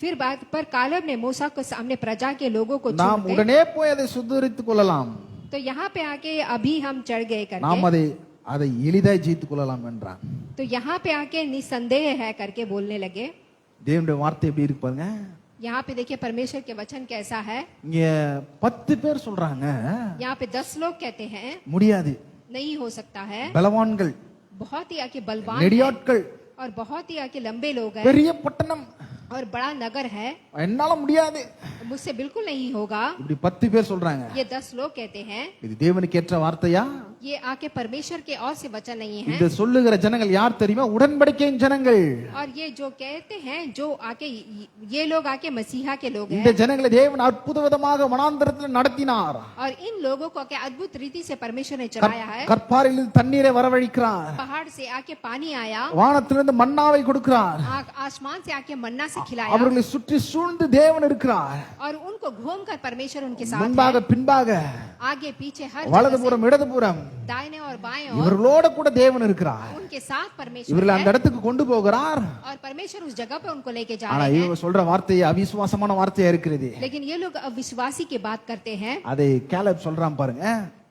फिर बात पर कालेब ने मूसा के सामने प्रजा के लोगों को நாம் चुनते, உடனே போய் அதை சுத்தரித்துக் கொள்ளலாம், तो यहाँ पे आके अभी हम चढ़ गए நாம் करके, அதை எளிதாய் ஜெயித்துக் கொள்ளலாம் என்றான். तो यहाँ पे आके निसंदेह है करके बोलने लगे। தேவனுடைய வார்த்தை எப்படி இருக்கு பாருங்க. यहाँ पे देखिए परमेश्वर के वचन कैसा है। இங்க 10 பேர் சொல்றாங்க यहाँ पे 10 लोग कहते हैं முடியாது, नहीं हो सकता है। பலவான்கள், बहुत ही आके बलवान है நெடியாட்கள், और बहुत ही आके लंबे लोग हैं பெரிய பட்டணம், और बड़ा नगर है, என்னால முடியாது, मुझसे बिल्कुल नहीं होगा। இப்படி 10 பேர் சொல்றாங்க. ये 10 लोग कहते हैं। இது தேவனுக்கு ஏற்ற வார்த்தையா? ये आके परमेश्वर के और से वचन नहीं है। இந்த சொல்லுகிற ஜனங்கள் யார் தெரியுமா? உடன்படிக்கையின் ஜனங்கள். और ये जो कहते हैं, जो आके ये लोग आके मसीहा के लोग இந்த हैं। ஜனங்களை தேவன் அற்புத விதமாக வனாந்தரத்தில் நடத்தினார். और इन लोगों को आके अद्भुत रीति से परमेश्वर ने चलाया है। கற்பாரிலிருந்து தண்ணீரை வரவழைக்கிறார். पहाड़ से आके पानी आया, வானத்திலிருந்து மன்னாவை கொடுக்கிறார். आसमान से आके मन्ना से खिलाया, அவர்களை சுற்றி சூழ்ந்து தேவன் இருக்கிறார். और उनको घूमकर परमेश्वर उनके साथ முன்பாக है। பின்பாக आगे पीछे हर வலதுபுறம் இடதுபுறம் दाहिने और बाएं और இவர்களோட கூட தேவன் இருக்கிறார். उनके साथ परमेश्वर இவர்களை है। அந்த இடத்துக்கு கொண்டு போகிறார். और परमेश्वर उस जगह पे उनको लेके जा ஆனா रहे हैं। இவங்க சொல்ற வார்த்தை அவிசுவாசமான வார்த்தையா இருக்குது. लेकिन ये लोग अविश्वासी की बात करते हैं। அதை கேலப் சொல்றான் பாருங்க.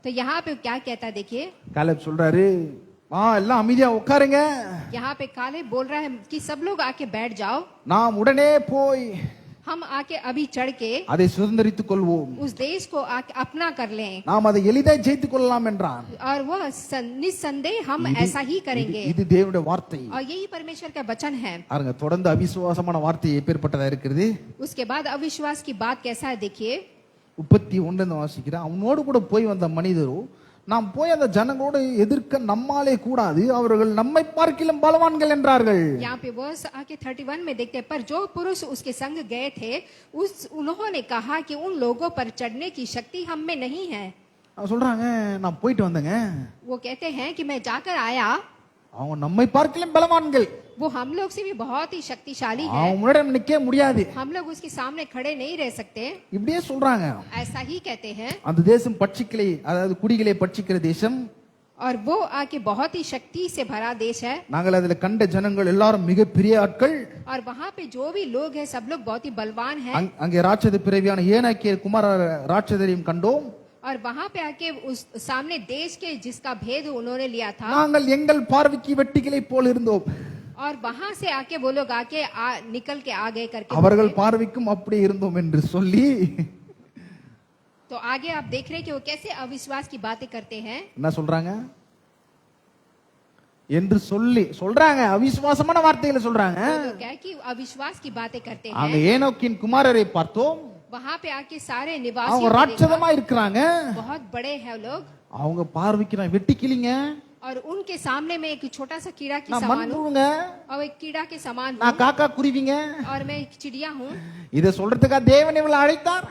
तो यहाँ पे क्या कहता है देखिए, கேலப் சொல்றாரு, எல்லாம் அமைதியா உட்காருங்க, यहाँ पे काले बोल रहा है कि सब लोग आके बैठ जाओ, நாம் உடனே போய் हम आके अभी चढ़ के அதை சுதந்தரித்துக் கொள்வோம், उस देश को आके अपना कर लें, நாம் அதை எளிதாக ஜெயித்துக் கொள்ளலாம் என்றான். और वह निस्संदेह हम ऐसा ही करेंगे। இது தேவனுடைய வார்த்தை. और यही परमेश्वर का वचन है। பாருங்க, தொடர்ந்து அவிசுவாசமான வார்த்தை எப்பேற்பட்டதா இருக்கிறது. उसके बाद अविश्वास की बात कैसा है देखिए, 31 வாசிக்கிறேன். அவனோடு கூட போய் வந்த மனிதரோ, நாம் போய் அந்த ஜனங்களோடு எதிர்க்க நம்மாலே கூடாது, அவர்கள் நம்மை பார்க்கிலும் பலவான்கள் என்றார்கள். यहाँ पे वर्स आके 31 में देखते हैं, पर जो पुरुष उसके संग गए थे उन्होंने कहा कि उन लोगों पर चढ़ने की शक्ति हम में नहीं है। அவன் சொல்றாங்க, நான் போயிட்டு வந்தேங்க, वो कहते हैं कि मैं जाकर आया, அவங்க நம்மை பார்க்கிலும் பலவான்கள், वो हम लोग से भी बहुत ही शक्तिशाली है, அவன் முன்னாடி நிக்க முடியாது, हम लोग उसके सामने खड़े नहीं रह सकते। இப்படியே சொல்றாங்க. ऐसा ही कहते हैं। அந்த தேசம் பட்சிக்கலை, அதாவது குடிகளை பட்சிக்கிற தேசம். और वो आके बहुत ही शक्ति से भरा देश है। நாங்கள் அதுல கண்ட ஜனங்கள் எல்லாரும் மிக பெரிய ஆட்கள். और वहाँ पे जो भी लोग हैं सब लोग बहुत ही बलवान हैं। அங்கே ராட்சத பிறவியான ஏனாக்கிய குமார ராட்சதரையும் கண்டோம். और वहाँ पे आके उस सामने देश के जिसका भेद उन्होंने लिया था, நாங்கள் எங்கள் பார்வைக்கு வெட்டிகளை போல் இருந்தோம், और वहां से आके वो लोग आके निकल के आ गए करके அவர்கள் बोले। பார்வைக்கும் அப்படி இருந்தோம் என்று சொல்லி तो आगे आप देख रहे हैं कि वो कैसे अविश्वास की बातें करते हैं। என்ன சொல்றாங்க என்று சொல்லி சொல்றாங்க, அவிசுவாசமான வார்த்தைகளை சொல்றாங்க. वो लोग क्या है कि अविश्वास की बातें करते அங்க हैं। ஏனோக்கின் குமாரரை பார்த்தோம், वहां पे आके सारे அவங்க निवासियों को देखा, ராட்சதமா இருக்கிறாங்க, बहुत बड़े हैं वो लोग, அவங்க பார்வைக்கு நான் வெட்டி கிளிங்க, और उनके सामने में एक छोटा सा कीड़ा के நான் समान हूँ, மண்புழுங்க, और एक कीड़ा के समान நான் हूँ, காக்கா குருவிங்க. और मैं एक चिड़िया हूँ। இத சொல்றதுக்காக தேவன் இவளை அழைத்தார்.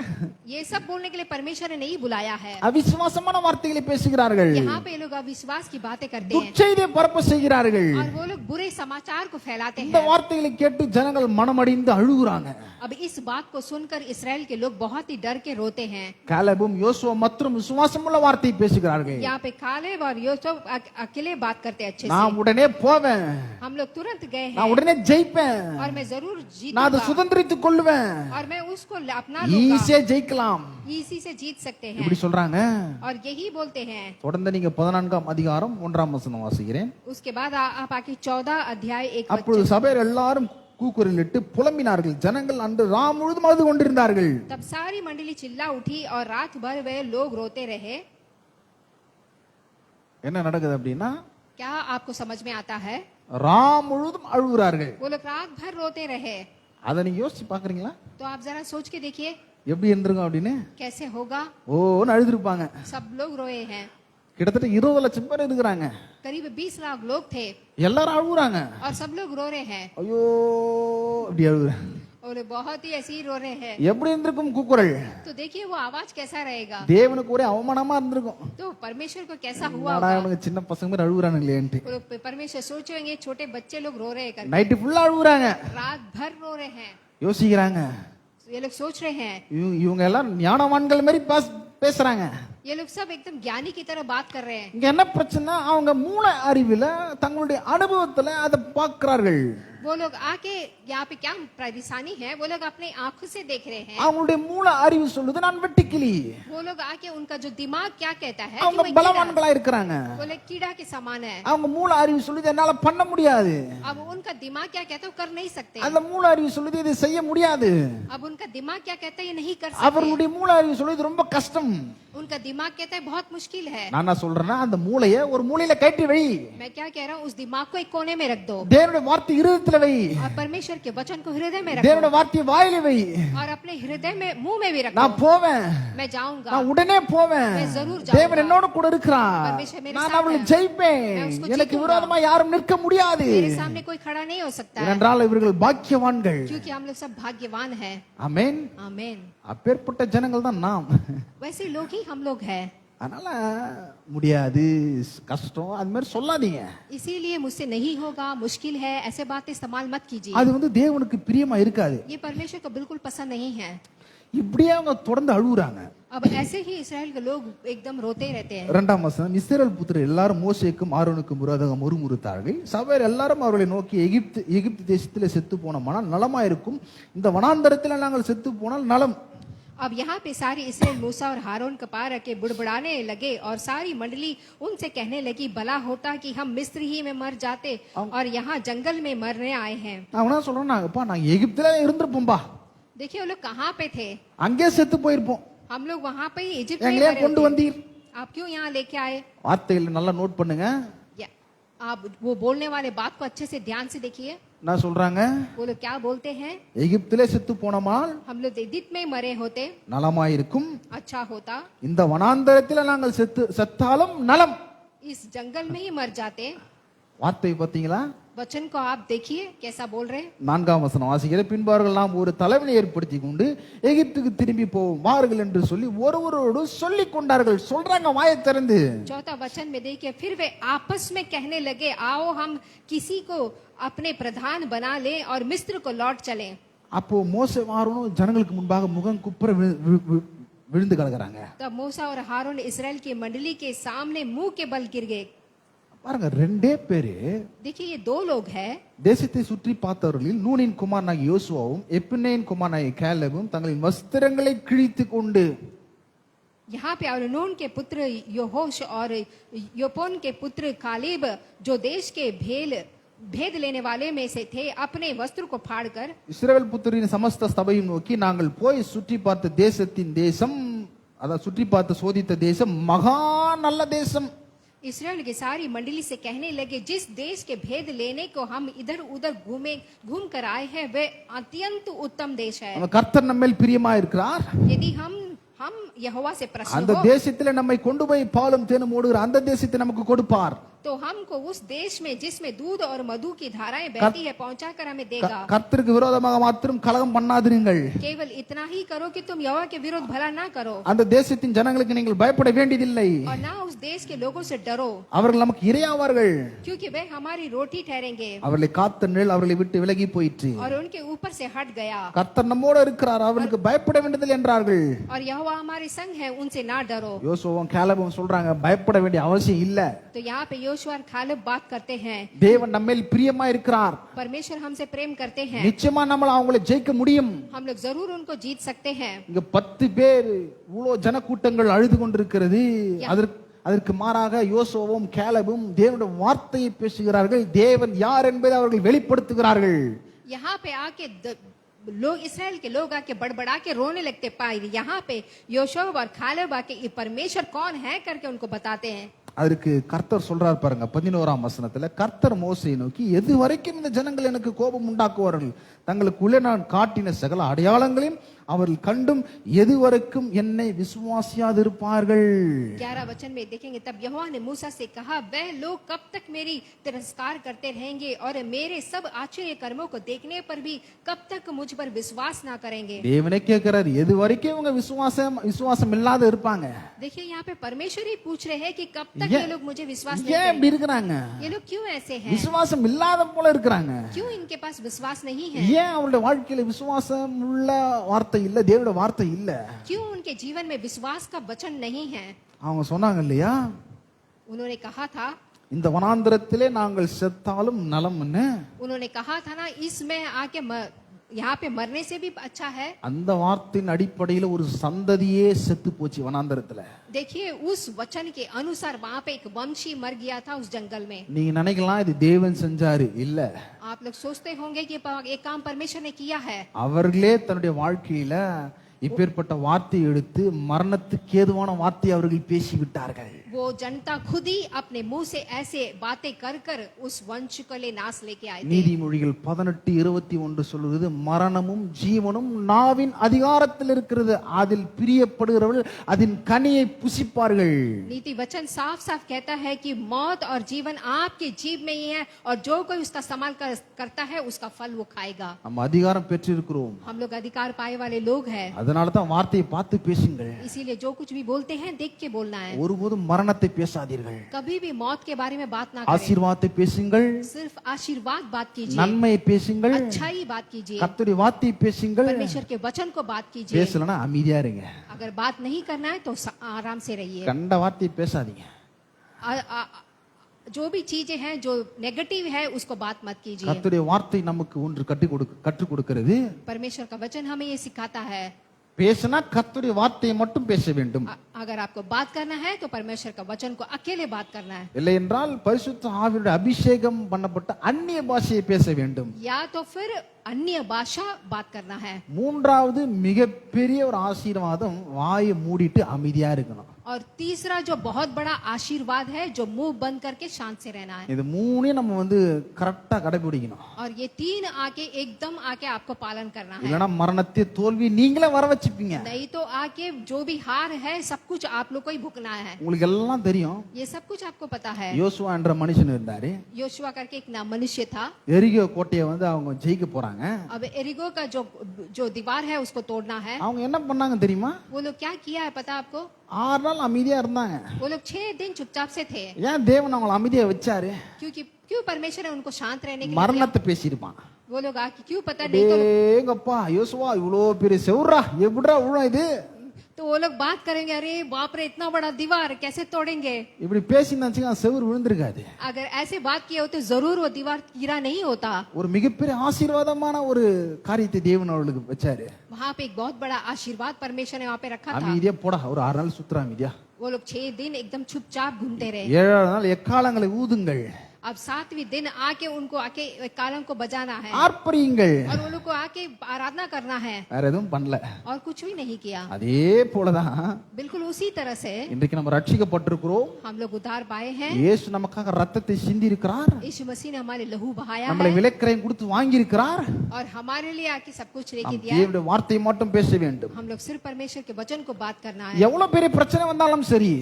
ये सब बोलने के लिए परमेश्वर ने नहीं बुलाया है। அவிசுவாசமான வார்த்தைகளை பேசுகிறார்கள், यहाँ पे लोग अविश्वास की बातें करते हैं, துர்ச்செய்தியை பரப்ப செய்கிறார்கள். और वो लोग बुरे समाचार को फैलाते இந்த हैं। வார்த்தைகளை கேட்டு ஜனங்கள் மனமடிந்து அழுகுறாங்க. अब इस बात को सुनकर इस्राएल के लोग बहुत ही डर के रोते हैं। காலேபும் யோசுவா மற்றும் விசுவாசமுள்ள வார்த்தையை பேசுகிறார்கள். यहाँ पे कालेब और यूसुफ अकेले बात करते हैं अच्छे நான் से। உடனே போவேன், हम लोग तुरंत गए நான் हैं, உடனே ஜெயிப்பேன், और मैं जरूर நான் அதை जीतूंगा, சுதந்திரித்துக் கொள்ளுவேன், और मैं उसको अपना लूंगा, ஈஸியா ஜெயிக்கலாம், इसी से जीत सकते हैं। இப்படி சொல்றாங்க. और यही बोलते हैं। தொடர்ந்து நீங்க 14ஆம் அதிகாரம் 1ஆம் வசனம் வாசிக்கிறேன். उसके बाद आप आके 14 अध्याय 1 அப்பொழுது சபையர் எல்லாரும் கூக்குரலிட்டு புலம்பினார்கள், ஜனங்கள் அன்று ராம் முழுதும் அழுது கொண்டிருந்தார்கள். तब सारी मंडली चिल्ला उठी और रात भर वे लोग रोते रहे। என்ன நடக்குது அப்படின்னா, क्या आपको समझ में आता है? ராம் முழுதும் அழுகுறார்கள். वो लोग रात भर रोते रहे। அதை நீங்க யோசிச்சு பாக்குறீங்களா? तो आप जरा सोच के देखिए எப்படி இருந்திருக்கும் அப்படின்னு. कैसे होगा। ஓன்னு அழுதுருப்பாங்க. सब लोग रोए हैं, கிட்டத்தட்ட 20 லட்சம் பேர் இருக்கிறாங்க, करीब 20 लाख लोग थे, எல்லாரும் அழுகுறாங்க. और सब लोग रो रहे हैं, ஐயோ அப்படி அழுகுறாங்க. और बहुत ही ऐसे ही रो रहे हैं। எப்படி இருந்திருக்கும் கூக்குரல்? तो देखिए वो आवाज कैसा रहेगा। தேவனுக்கு ஒரே அவமானமா இருந்திருக்கும். तो परमेश्वर को कैसा हुआ என்னடா होगा। இவனுங்க சின்ன பசங்க மாதிரி அழுகுறானுங்களேன்ட்டு. वो लोग परमेश्वर सोचेंगे छोटे बच्चे लोग रो रहे हैं करके, நைட்டு ஃபுல்லா அழுகுறாங்க, रात भर रो रहे हैं। யோசிக்கிறாங்க, ये लोग सोच रहे हैं, இவங்க எல்லாம் ஞானவான்கள் மாதிரி பேசுறாங்க. ये लोग सब एकदम ज्ञानी की तरह बात कर रहे हैं। இங்க என்ன பிரச்சனை, அவங்க மூல அறிவில தங்களுடைய அனுபவத்துல அதை பார்க்கிறார்கள். वो लोग आके यहाँ पे क्या परेशानी है, वो लोग अपने आंखों से देख रहे हैं। அவங்களுடைய மூல அறிவு சொல்லுது நான் வெட்டுக்கிளி, वो लोग आके उनका जो दिमाग क्या कहता है कि அவங்க वो कीड़ा- பலவான்களா இருக்கிறாங்க. वो लोग कीड़ा के समान है। அவங்க மூல அறிவு சொல்லுது என்னால பண்ண முடியாது, अब उनका दिमाग क्या कहता है वो कर नहीं सकते। அந்த மூல அறிவு சொல்லுது இதை செய்ய முடியாது. अब उनका दिमाग क्या कहता है ये नहीं कर सकते। அவர்களுடைய மூல அறிவு சொல்லுது ரொம்ப கஷ்டம். उनका दिमाग कहता है बहुत मुश्किल है। நான் என்ன சொல்றேன்னா அந்த மூளையை ஒரு மூலையில கட்டி வை. मैं क्या कह रहा हूँ, उस दिमाग को एक कोने में रख दो தேவனுடைய வார்த்தை இருதயத்துல வை. और परमेश्वर के वचन को हृदय में தேவனுடைய रखो வார்த்தையை வாயில வை. और अपने हृदय में मुंह में भी நான் रखो। போவேன், मैं जाऊंगा, நான் உடனே போவேன். मैं जरूर जाऊंगा। தேவன் என்னோட கூட இருக்கிறார். परमेश्वर मेरे நான் साथ அவளை है। ஜெயிப்பேன். मैं उसको எனக்கு जीतूंगा। விரோதமா யாரும் நிற்க முடியாது. मेरे सामने कोई खड़ा नहीं हो सकता है ஏனென்றால் இவர்கள் பாக்கியவான்கள். क्योंकि हम लोग सब भाग्यवान हैं। ஆமென். आमीन। அப்பேற்பட்ட ஜனங்கள் தான் நாம். वैसे लोग ही हम लोग हैं। அதனால முடியாது, கஷ்டம் அது மாதிரி சொல்லாதீங்க. इसीलिए मुझसे नहीं होगा, मुश्किल है, ऐसे बातें इस्तेमाल मत कीजिए। அது வந்து தேவனுக்கு பிரியமா இருக்காது. ये परमेश्वर को बिल्कुल पसंद नहीं है। இப்படியே அவங்க தொடர்ந்து அழுகுறாங்க. अब ऐसे ही इस्राएल के लोग एकदम रोते रहते हैं। இரண்டாம் வசனம், இஸ்ரவேல் புத்திரர் எல்லாரும் மோசேக்கும் ஆரோனுக்கும் விரோதமாக முறுமுறுத்தார்கள். சபையர் எல்லாரும் அவர்களை நோக்கி எகிப்து தேசத்திலே செத்து போனோமானால் நலமாயிருக்கும், இந்த வனாந்தரத்தில் நாங்கள் செத்து போனால் நலம். अब यहाँ पे सारी इस्राएल मूसा और हारून के पार रखे बुड़बुड़ाने लगे और सारी मंडली उनसे कहने लगी, भला होता कि हम मिस्र ही में मर जाते और यहाँ जंगल में मरने आए हैं। நான் என்ன சொல்றேன்னா, நான் எகிப்தில இருந்திருப்போம்பா, देखिए वो लोग कहाँ पे थे, அங்கே செத்து போயிருப்போம். हम लोग वहाँ पे ही इजिप्ट में எங்களே मरे கொண்டு होते। வந்தீர். आप क्यों यहाँ लेके आए? வார்த்தைகளை நல்லா நோட் பண்ணுங்க. या, आप वो बोलने वाले बात को अच्छे से ध्यान से देखिए। என்ன சொல்றாங்க? वो लोग क्या बोलते हैं, எகிப்திலே செத்து போனோமால் हम लोग इजिप्ट में मरे होते நலமாயிருக்கும், अच्छा होता, இந்த வனாந்தரத்தில் நாங்கள் செத்தாலும் நலம். इस जंगल में ही मर जाते। வார்த்தை பாத்தீங்களா? वचन को आप देखिए कैसा बोल रहे हैं। 4ஆம் வசனம் வாசிக்கிற, பின்பார்கள் நாம் ஒரு தலைவனை ஏற்படுத்தி கொண்டு எகிப்துக்கு திரும்பி போவோம் வாருங்கள் என்று சொல்லி ஒருவரோடு சொல்லிக் கொண்டார்கள். சொல்றாங்க வாயை திறந்து. 4 वचन में देखिए, फिर वे आपस में कहने लगे, आओ हम किसी को अपने प्रधान बना लें और मिस्र को लौट चलें। அப்போ மோசே ஆரோனும் ஜனங்களுக்கு முன்பாக முகம் குப்புற விழுந்து கிடக்குறாங்க. तब मूसा और हारून इस्राएल की मंडली के सामने मुंह के बल गिर गए। பாருங்க, ரெண்டே பேரு देखिए ये 2 लोग हैं। தேசத்தை சுற்றி பார்த்தவர்களில் நூனின் குமாரனாகிய யோசுவாவும் எப்புன்னேயின் குமாரனாகிய கேலபும் தங்களின் வஸ்திரங்களை கிழித்து கொண்டு, यहाँ पे और नून के पुत्र योहोश और योपोन के पुत्र कालेब जो देश के भेद लेने वाले में से थे, अपने वस्त्र को फाड़कर இஸ்ரவேல் புத்திரின் சமஸ்த சபையும் நோக்கி, நாங்கள் போய் சுற்றி பார்த்த தேசம், அதாவது சுற்றி பார்த்து சோதித்த தேசம் மகா நல்ல தேசம். इस्राएल की सारी मंडली से कहने लगे, जिस देश के भेद लेने को हम इधर उधर घूम कर आए हैं वे अत्यंत उत्तम देश है। கர்த்தர் நம்மேல் பிரியமா இருக்கிறார். यदि हम यहोवा से प्रसन्न அந்த हो தேசத்திலே நம்மை கொண்டு போய் பாலும் தேனும் ஓடுகிற அந்த தேசத்தை நமக்கு கொடுப்பார். तो हमको उस देश में जिसमें दूध और मधु की धाराएं बहती है पहुंचाकर हमें देगा। கர்த்தருக்கு விரோதமாக மாத்திரம் கலகம் பண்ணாதீர்கள். केवल इतना ही करो कि तुम यहोवा के विरुद्ध भला ना करो அந்த தேசத்தின் ஜனங்களுக்கு நீங்கள் பயப்பட வேண்டியதில்லை. और ना उस देश के लोगों से डरो, அவர்கள் நமக்கு இரையாவார்கள். क्योंकि वे हमारी रोटी ठहरेंगे। அவர்களை காத்த நிழல் அவர்களை விட்டு விலகி போயிற்று. और उनके ऊपर से हट गया। கர்த்தர் நம்மோடு இருக்கிறார், அவருக்கு பயப்பட வேண்டியதில்லை என்றார்கள். और यहोवा हमारे संग है, उनसे ना डरो। யோசுவாவும் கேலபும் சொல்றாங்க, பயப்பட வேண்டிய அவசியம் இல்ல. तो यहाँ पे योशुआ और कालेब बात करते हैं, தேவன் நம்மேல் பிரியமா இருக்கிறார். परमेश्वर हमसे प्रेम करते हैं, நிச்சயமா நம்மள அவங்களை ஜெயிக்க முடியும். हम लोग जरूर उनको जीत सकते हैं। இங்க 10 பேர் இவ்வளவு ஜனக்கூட்டங்கள் அழுது கொண்டிருக்கிறது. அதற்கு மாறாக யோசுவாவும் கேலபும் தேவனுடைய வார்த்தையை பேசுகிறார்கள். தேவன் யார் என்பதை அவர்கள் வெளிப்படுத்துகிறார்கள். यहाँ पे आके लोग, इसराइल के लोग आके बड़बड़ा के रोने लगते पाए। यहाँ पे योशुआ और कालेब आके ये परमेश्वर कौन है करके उनको बताते हैं। அதற்கு கர்த்தர் சொல்றார் பாருங்க, 11ஆம் வசனத்துல, கர்த்தர் மோசேயை நோக்கி, எது வரைக்கும் இந்த ஜனங்கள் எனக்கு கோபம் உண்டாக்குவார்கள், தங்களுக்குள்ளே நான் காட்டின சகல அடையாளங்களையும் அவர்கள் கண்டும் எது வரைக்கும் என்னை விசுவாசியாதிருப்பார்கள். 11 वचन में देखेंगे, तब यहोवा ने मूसा से कहा, वह लोग कब तक मेरी तिरस्कार करते रहेंगे और मेरे सब आश्चर्य कर्मों को देखने पर भी कब तक मुझ पर विश्वास ना करेंगे। தேவனே கேட்கிறார், எது வரைக்கும் இவங்க விசுவாசம் இல்லாத இருப்பாங்க. देखिए यहाँ पे परमेश्वर ही पूछ रहे हैं कि कब तक ये लोग मुझे विश्वास नहीं ஏன் இப்படி இருக்கிறாங்க? ये लोग क्यों ऐसे हैं, விசுவாசம் இல்லாத போல இருக்கிறாங்க. क्यों इनके पास विश्वास नहीं है, ஏன் அவருடைய வாழ்க்கையில விசுவாசம் உள்ள வார்த்தை இல்ல, தேவனுடைய வார்த்தை இல்ல? क्यों उनके जीवन में विश्वास का वचन नहीं है। அவங்க சொன்னாங்க இல்லையா, उन्होंने कहा था, இந்த வனாந்தரத்திலே நாங்கள் செத்தாலும் நலம்னு. उन्होंने कहा था ना, इसमें आके यहाँ पे मरने से भी अच्छा है। அந்த வார்த்தையின் அடிப்படையில் ஒரு சந்ததியே செத்து போச்சு வனாந்தரத்துல. देखिए उस वचन के अनुसार वहाँ पे एक वंशी मर गया था उस जंगल में। நீங்க நினைக்கலாம் இது தேவன் செஞ்சாரு, இல்ல. आप आप लोग सोचते होंगे कि एक काम परमेश्वर ने किया है, அவர்களே தன்னுடைய வாழ்க்கையில இப்பேற்பட்ட வார்த்தையை எடுத்து மரணத்துக்கு ஏதுவான வார்த்தையை அவர்கள் பேசிவிட்டார்கள். वो जनता खुद ही अपने मुंह से ऐसे बातें कर कर उस वंश को ले नाश लेके आए थे। நீதிமொழிகள் 18:21 சொல்லுகிறது, மரணமும் ஜீவனும் நாவின் அதிகாரத்தில் இருக்கிறது, அதில் பிரியப்படுகிறவர்கள் அதன் கனியை புசிப்பார்கள். नीति वचन साफ साफ कहता है कि मौत और जीवन आपके जीभ में ही है, और जो कोई उसका इस्तेमाल करता है उसका फल वो खाएगा। நம்ம அதிகாரம் பெற்றிருக்கிறோம், हम लोग अधिकार पाए वाले लोग हैं, அதனால தான் வார்த்தையை பார்த்து பேசுங்கள். इसीलिए जो कुछ भी बोलते हैं देख के बोलना है। ஒருபோதும் மரணத்தை பேசாதீர்கள், कभी भी मौत के बारे में बात ना करें, ஆசீர்வாதத்தை பேசுங்கள், सिर्फ आशीर्वाद बात कीजिए, நன்மையை பேசுங்கள், अच्छाई बात कीजिए, கர்த்தருடைய வார்த்தையை பேசுங்கள். परमेश्वर के वचन को बात कीजिए। பேசலனா அமைதியா இருங்க, अगर बात नहीं करना है तो आराम से रहिए। கண்ட வார்த்தையை பேசாதீங்க. जो भी चीजें हैं जो नेगेटिव है उसको बात मत कीजिए। கர்த்தருடைய வார்த்தை நமக்கு ஒன்று கற்றுக் கொடுக்கிறது, परमेश्वर का वचन हमें ये सिखाता है, பேசினா கர்த்தருடைய வார்த்தையை மட்டும் பேச வேண்டும். अगर आपको बात करना है तो परमेश्वर का वचन को अकेले बात करना है, இல்லை என்றால் பரிசுத்த ஆவியுடைய அபிஷேகம் பண்ணப்பட்ட அந்நிய பாஷையை பேச வேண்டும். या तो फिर अन्य भाषा बात करना है। மூன்றாவது மிகப்பெரிய ஒரு ஆசீர்வாதம், வாயை மூடிட்டு அமைதியா இருக்கணும். और तीसरा जो बहुत बड़ा आशीर्वाद है, जो मुंह बंद करके शांत से रहना है। இது மூணையும் நம்ம கரெக்டா கடைபிடிக்கணும். और ये तीन आके एकदम आके आपको पालन करना है, இல்லனா மரணத்தை தோல்வி நீங்களே வர வச்சுப்பீங்க. नहीं तो आके जो भी हार है सब कुछ आप लोग को ही भुगतना है। உங்களுக்கு எல்லாம் தெரியும், ये सब कुछ आपको पता है। யோசுவா என்ற மனுஷன் இருந்தாரு, योशुआ करके एक नाम मनुष्य था। எரிகோ கோட்டையை அவங்க ஜெயிக்க போறாங்க. अब एरिगो का जो दीवार है उसको तोड़ना है। அவங்க என்ன பண்ணாங்க தெரியுமா? वो लोग क्या किया है पता आपको? 6 நாள் அமைதியா இருந்தாங்க. वो लोग 6 दिन चुपचाप से थे। ஏன் தேவன் அவங்களை அமைதியா வச்சாரு? क्यों परमेश्वर ने उनको शांत रहने के लिए மரணத்தை பேசியிருப்பான். वो लोग आके क्यों पता नहीं तो ஏங்கப்பா யோசுவா இவ்வளோ பெரிய செவுரா எப்படிடா விழும் இது? तो वो लोग बात करेंगे, अरे बाप रे इतना बड़ा दीवार कैसे तोड़ेंगे। இப்படி பேசினாச்சுங்க செவுரு விழுந்திருக்காது. अगर ऐसे बात किए होते जरूर वो दीवार गिरा नहीं होता। ஒரு மிகப்பெரிய ஆசீர்வாதமான ஒரு காரியத்தை தேவன் அவர்களுக்கு வச்சாரு. वहाँ पे एक बहुत बड़ा आशीर्वाद परमेश्वर ने वहाँ पे रखा था। அமைதியா போடா, ஒரு 6 நாள் சுத்துறா அமைதியா. वो लोग 6 दिन एकदम चुपचाप घूमते रहे। 7ஆவது நாள் எக்காலங்களை ஊதுங்கள், अब 7वें दिन आके उनको आके कालम को बजाना है, ஆர்ப்பரியுங்கள். और उन लोग को आके आराधना करना है, வேற எதுவும் பண்ணல. और कुछ भी नहीं किया। அதே போலதான் बिल्कुल उसी तरह से இன்றைக்கு நம்ம ரட்சிக்கப்பட்டிருக்கிறோம். हम लोग उद्धार पाए हैं। இயேசு நமக்காக ரத்தத்தை சிந்தி இருக்கிறார், यीशु मसीह ने हमारे लहू बहाया நம்மளை है, விலைக்கிரயம் கொடுத்து வாங்கி இருக்கிறார். और हमारे लिए आके सब कुछ लेके நாம் दिया है। தேவனுடைய வார்த்தையை மட்டும் பேச வேண்டும். हम लोग सिर्फ परमेश्वर के वचन को बात करना है। எவ்வளவு பெரிய பிரச்சனை வந்தாலும் சரி,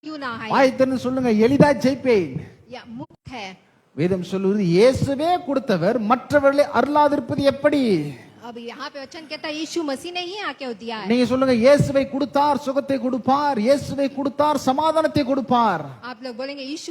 क्यों ना है வாய் திறந்து சொல்லுங்க, எளிதா ஜெயிப்பேன். या मुक्त है। வேதம் சொல்லுவது, இயேசுவே கொடுத்தவர் மற்றவர்களை அருளாதிருப்பது எப்படி? अब यहाँ पे वचन कहता है यीशु मसीह ने ही आके दिया है। நீங்க சொல்லுங்க, இயேசுவை கொடுத்தார் சுகத்தை கொடுப்பார், இயேசுவை கொடுத்தார் சமாதானத்தை கொடுப்பார். आप लोग बोलेंगे यीशु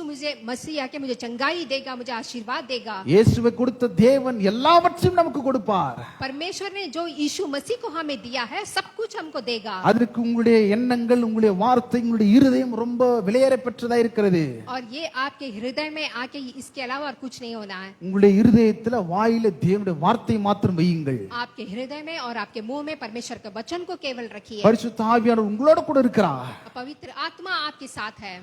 मसीह आके मुझे चंगाई देगा, मुझे आशीर्वाद देगा। இயேசுவை கொடுத்த தேவன் எல்லாவற்றையும் நமக்கு கொடுப்பார். परमेश्वर ने जो यीशु मसीह को हमें दिया है सब कुछ हमको देगा। அதற்கு உங்களுடைய எண்ணங்கள், உங்களுடைய வார்த்தை, உங்களுடைய இருதயம் ரொம்ப விலையேற பெற்றதா இருக்கிறது. और ये आपके हृदय में आके इसके अलावा और कुछ नहीं होना है। உங்களுடைய இருதயத்துல வாயில தேவனுடைய வார்த்தை மாத்திரம் வையுங்கள். आपके हृदय में और आपके मुंह में परमेश्वर के वचन को केवल रखिए। பரிசுத்த ஆவியானவர் உங்களோட கூட இருக்கிறார். पवित्र आत्मा आपके साथ है।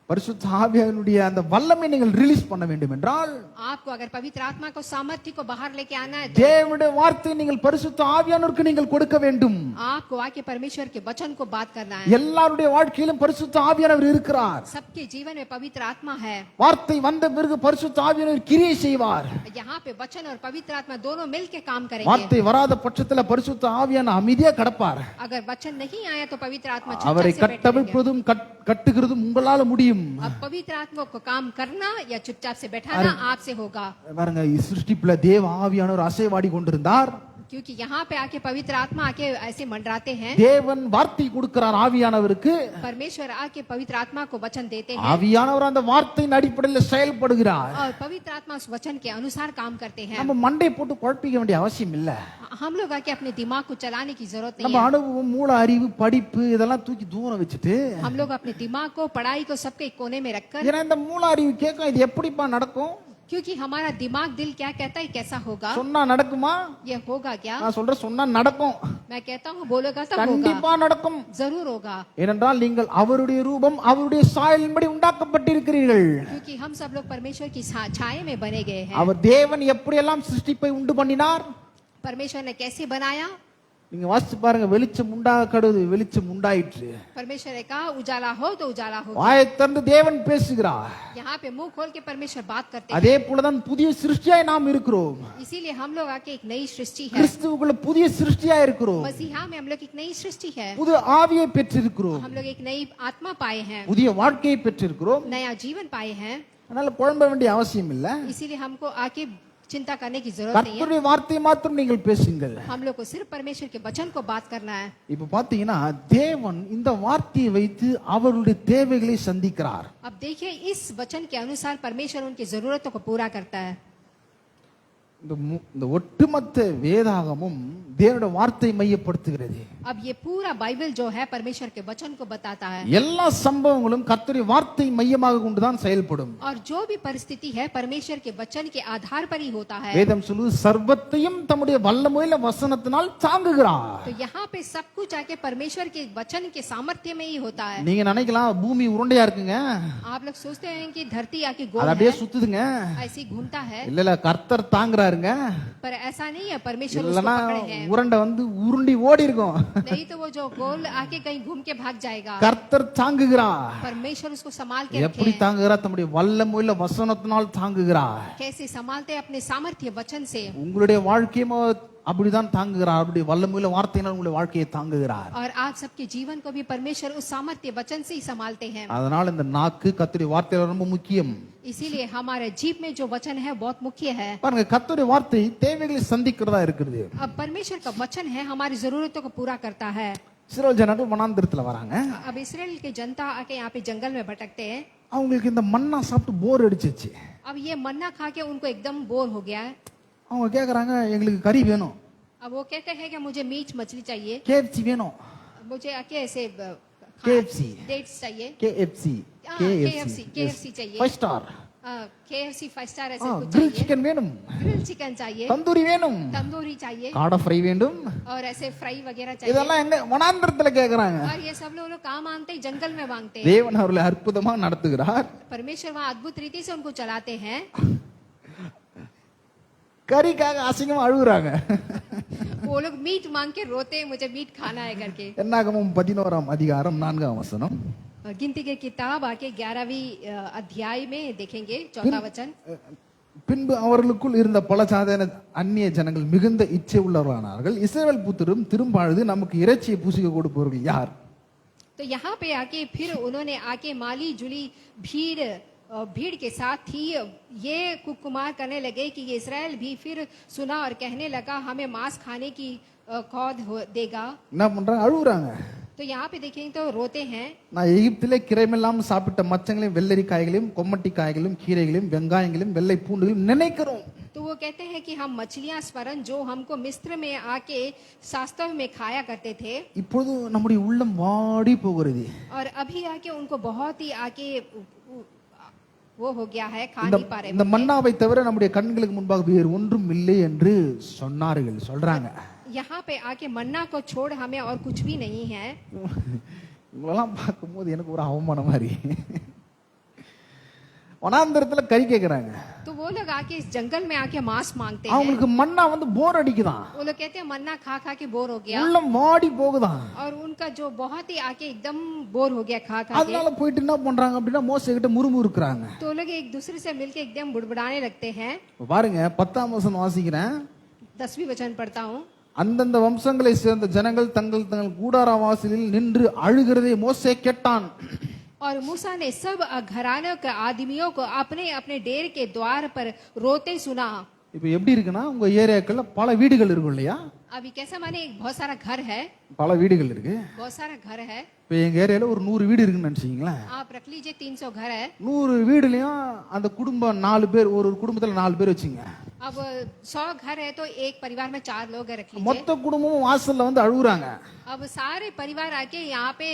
பரிசுத்த ஆவியானுடைய அந்த வல்லமை நீங்கள் ரிலீஸ் பண்ண வேண்டும் என்றால், आपको अगर पवित्र आत्मा को सामर्थ्य को बाहर लेके आना है तो தேவனுடைய வார்த்தையை நீங்கள் பரிசுத்த ஆவியானவருக்கு நீங்கள் கொடுக்க வேண்டும். आपको आके परमेश्वर के वचन को बात करना है। எல்லாருடைய வாழ்க்கையிலும் பரிசுத்த ஆவியானவர் இருக்கிறார். सबके जीवन में पवित्र आत्मा है। வார்த்தை வந்த பிறகு பரிசுத்த ஆவியானவர் கிரியை செய்வார். यहाँ पे वचन और पवित्र आत्मा दोनों मिलके काम करेंगे। வார்த்தை வராத பட்சத்துல பரிசுத்த ஆவியானவர் அமைதியா கடப்பார். अगर वचन नहीं आया तो पवित्र आत्मा அவரை चुपचाप से बैठे रहेंगे। கட்டமைப்பதும் கட்டுகிறதும் உங்களால முடியும். अब पवित्र आत्मा को काम करना या चुपचाप से बैठाना आपसे होगा। பாருங்க, சிருஷ்டிப்புல தேவ ஆவியானவர் அசைவாடி கொண்டிருந்தார். क्योंकि यहाँ पे आके पवित्र आत्मा आके ऐसे मंडराते हैं। தேவன் வார்த்தை கொடுக்கிறார் ஆவியானவருக்கு. परमेश्वर आके पवित्र आत्मा को वचन देते हैं, ஆவியானவர் அந்த வார்த்தையின் அடிப்படையில் செயல்படுகிறார். और पवित्र आत्मा उस वचन के अनुसार काम करते हैं। நம்ம மண்டை போட்டு குழப்பிக்க வேண்டிய அவசியம் இல்ல. हम लोग आके अपने दिमाग को चलाने की जरूरत नहीं நம்ம है। அனுபவம், மூல அறிவு, படிப்பு இதெல்லாம் தூக்கி தூரம் வச்சுட்டு, हम लोग अपने दिमाग को, पढ़ाई को सबके कोने में रखकर, ஏன்னா இந்த மூல அறிவு கேட்கும், இது எப்படிப்பா நடக்கும்? क्योंकि हमारा दिमाग दिल क्या कहता है कैसा होगा, சொன்னா நடக்குமா? ये होगा क्या? நான் சொல்றேன் சொன்னா நடக்கும், मैं कहता हूँ बोलेगा तब होगा, கண்டிப்பா நடக்கும். जरूर होगा, ஏனென்றால் நீங்கள் அவருடைய ரூபம் அவருடைய சாயலின்படி உண்டாக்கப்பட்டிருக்கிறீர்கள். क्योंकि हम सब लोग परमेश्वर की छाया में बने गए हैं। அவர் தேவன் எப்படியெல்லாம் சிருஷ்டிப்பை உண்டு பண்ணினார்? परमेश्वर ने कैसे बनाया? நீங்க வாசிச்சு பாருங்க, வெளிச்சம் உண்டாக கடவுது, வெளிச்சம் உண்டாயிற்று. परमेश्वर ने कहा उजाला हो तो उजाला हो। வாயை திறந்து தேவன் பேசுகிறார். यहाँ पे मुंह खोल के परमेश्वर बात करते हैं। அதே போலதான் புதிய சிருஷ்டியாய் நாம் இருக்கிறோம். इसीलिए हम लोग आके एक नई सृष्टि है, கிறிஸ்துவுக்குள்ள புதிய சிருஷ்டியாய் இருக்கிறோம். मसीहा में हम लोग एक नई सृष्टि है, புது ஆவியை பெற்றிருக்கிறோம், हम लोग एक नई आत्मा पाए हैं, புதிய வாழ்க்கையை பெற்றிருக்கிறோம். नया जीवन पाए हैं। அதனால குழம்ப வேண்டிய அவசியம் இல்ல. इसीलिए हमको आके चिंता करने की जरूरत नहीं है। கர்த்தருடைய வார்த்தையை மாத்திரம் நீங்கள் பேசுங்கள். हम लोग को सिर्फ परमेश्वर के वचन को बात करना है। இப்ப பாத்தீங்கன்னா தேவன் இந்த வார்த்தையை வைத்து அவருடைய தேவைகளை சந்திக்கிறார். अब देखिए इस वचन के अनुसार परमेश्वर उनकी जरूरतों को पूरा करता है। இந்த ஒட்டுமொத்த வேதாகமும் தேவனுடைய வார்த்தை மையப்படுத்துகிறது. अब ये पूरा बाइबल जो है परमेश्वर के वचन को बताता है, எல்லா சம்பவங்களும் கர்த்தருடைய வார்த்தை மையமாக கொண்டுதான் செயல்படும். और जो भी परिस्थिति है परमेश्वर के वचन के आधार पर ही होता है। வேதம் சொல்லுது சர்வத்தையும் தம்முடைய வல்லமையில வசனத்தினால் தாங்குகிறார். तो यहाँ पे सब कुछ आके परमेश्वर के वचन के सामर्थ्य में ही होता है। நீங்க நினைக்கலாம் பூமி உருண்டையா இருக்குங்க, आप लोग सोचते हैं कि धरती आके அது गोल அப்படியே है, சுத்துதுங்க. ऐसे ही घूमता है, இல்ல இல்ல கர்த்தர் தாங்குறாருங்க. पर ऐसा नहीं है। परमेश्वर उसको இல்லனா पकड़े हैं, உருண்டை வந்து உருண்டி ஓடி இருக்கும். नहीं तो वो जो गोल आके कहीं घूम के भाग जाएगा। கர்த்தர் தாங்குகிறார். परमेश्वर उसको संभाल के எப்படி रखे हैं। தாங்குகிறார்? தம்முடைய வல்லமையில வசனத்தினால் தாங்குகிறார். कैसे संभालते हैं? अपने सामर्थ्य वचन से। உங்களுடைய வாழ்க்கையும் அப்படிதான் தாங்குகிறார். அவருடைய வல்லமையில வார்த்தையினால் உங்களுடைய வாழ்க்கையை தாங்குகிறார். और आप सबके जीवन को भी परमेश्वर उस सामर्थ्य वचन से ही संभालते हैं। அதனால இந்த நாக்கு கர்த்தருடைய வார்த்தையில ரொம்ப முக்கியம். इसीलिए हमारे जीव में जो वचन है बहुत मुख्य है। பாருங்க, கர்த்தருடைய வார்த்தை தேவைகளை சந்திக்கிறதா இருக்குது. अब परमेश्वर का वचन है हमारी जरूरतों को पूरा करता है। இஸ்ரவேல் ஜனங்கள் வனாந்திரத்துல வராங்க. अब इसराइल के जनता आके यहाँ पे जंगल में भटकते हैं। அவங்களுக்கு இந்த மன்னா சாப்பிட்டு போர் அடிச்சிச்சு. अब ये मन्ना खा के उनको एकदम बोर हो गया है। அவங்க கேக்குறாங்க, எங்களுக்கு கறி வேணும், अब वो कहते हैं कि मुझे मीट मछली चाहिए, KFC வேணும், मुझे आके ऐसे KFC डेट्स चाहिए, KFC KFC चाहिए, 5 ஸ்டார், KFC 5 स्टार ऐसे कुछ grill चाहिए, chicken வேணும், ग्रिल चिकन चाहिए, தந்தூரி வேணும், तंदूरी चाहिए, காடை ஃப்ரை வேண்டும். और ऐसे फ्राई वगैरह चाहिए। இதெல்லாம் எங்க வனாந்திரத்துல கேக்குறாங்க. और ये सब लोग कहाँ मांगते हैं? जंगल में मांगते हैं। தேவன் அவர்களை அற்புதமா நடத்துகிறார். परमेश्वर वहाँ अद्भुत रीति से उनको चलाते हैं। கறிக்காக அசிங்கமா அழுகுறாங்க. वो लोग मीट मांग के रोते हैं, मुझे मीट खाना है करके। என்னாகமம் 11ஆம் அதிகாரம் 4ஆம் வசனம். और गिनती की किताब आके 11वीं अध्याय में देखेंगे 4वां वचन। பின்பு அவர்களுக்குள் இருந்த பல சாதாரண அந்நிய ஜனங்கள் மிகுந்த இச்சை உள்ளவர்களானார்கள். இஸ்ரவேல் புத்திரும் திரும்ப அழுது, நமக்கு இறைச்சியை புசிக்க கொடுப்பவர்கள் யார்? तो यहाँ पे आके फिर उन्होंने आके माली जुली भीड़ के साथ थी, ये कुकुमार करने लगे कि ये इस्राएल भी फिर सुना और कहने लगा हमें मांस खाने की कौद देगा। என்ன பண்றாங்க? அழுகுறாங்க. तो यहाँ पे देखेंगे तो रोते हैं। நான் எகிப்திலே கிரைமெல்லாம் சாப்பிட்ட மச்சங்களையும் வெள்ளரி காய்களையும் கொம்மட்டி காய்களையும் கீரைகளையும் வெங்காயங்களையும் வெள்ளை பூண்டுகளையும் நினைக்கிறோம். तो वो कहते हैं कि हम मछलियां स्मरण जो हमको मिस्र में आके शास्त्र में खाया करते थे, இப்பொழுது நம்முடைய உள்ளம் வாடி போகிறது. और अभी आके उनको बहुत ही आके वो हो गया है, खा இந்த नहीं पा रहे। இந்த மன்னாவை தவிர நம்முடைய கண்களுக்கு முன்பாக வேறு ஒன்றும் இல்லை என்று சொல்றாங்க. यहाँ पे आके मन्ना को छोड़ हमें और कुछ भी नहीं है। இவங்களெல்லாம் பார்க்கும்போது எனக்கு ஒரு அவமானம் மாதிரி. வனாந்திரத்துல கறி கேக்குறாங்க. तो वो लोग आके इस जंगल में आके मांस मांगते हैं। அவங்களுக்கு மன்னா வந்து போர் அடிக்குதான். वो लोग कहते हैं मन्ना खा खा के बोर हो गया, உள்ளம் வாடி போகுதான். और उनका जो बहुत ही आके एकदम बोर हो गया खा खा के। அதனால போயிட்டு என்ன பண்றாங்க அப்படின்னா மோசே கிட்ட முறுமுறுக்குறாங்க. तो लोग एक दूसरे से मिलके एकदम बुड़बुड़ाने लगते हैं। பாருங்க 10ஆம் வசனம் வாசிக்கிறேன். 10वीं वचन पढ़ता हूँ। அந்தந்த வம்சங்களை சேர்ந்த ஜனங்கள் தங்கள் தங்கள் கூடார வாசலில் நின்று அழுகிறதை மோசே கேட்டான். और मूसा ने सब घरानों के आदमियों को अपने अपने डेरे के द्वार पर रोते सुना। இப்ப எப்படி இருக்குன்னா, உங்க ஏரியாக்கள்ல பல வீடுகள் இருக்கும் இல்லையா? अभी कैसा माने बहुत सारा घर है, பல வீடுகள் இருக்கு. बहुत सारा घर है. இப்போ எங்க ஏரியால ஒரு 100 வீடு இருக்குன்னு நினைச்சீங்களேன். आप रख लीजिए 300 घर है. 100 வீடுலயும் அந்த குடும்பம் 4 பேர், ஒரு குடும்பத்துல 4 பேர் வச்சுங்க. अब 100 घर है तो एक परिवार में 4 लोग है, रख लीजिए. மொத்த குடும்பமும் வாசல்ல வந்து அழுகுறாங்க. अब सारे परिवार आके यहाँ पे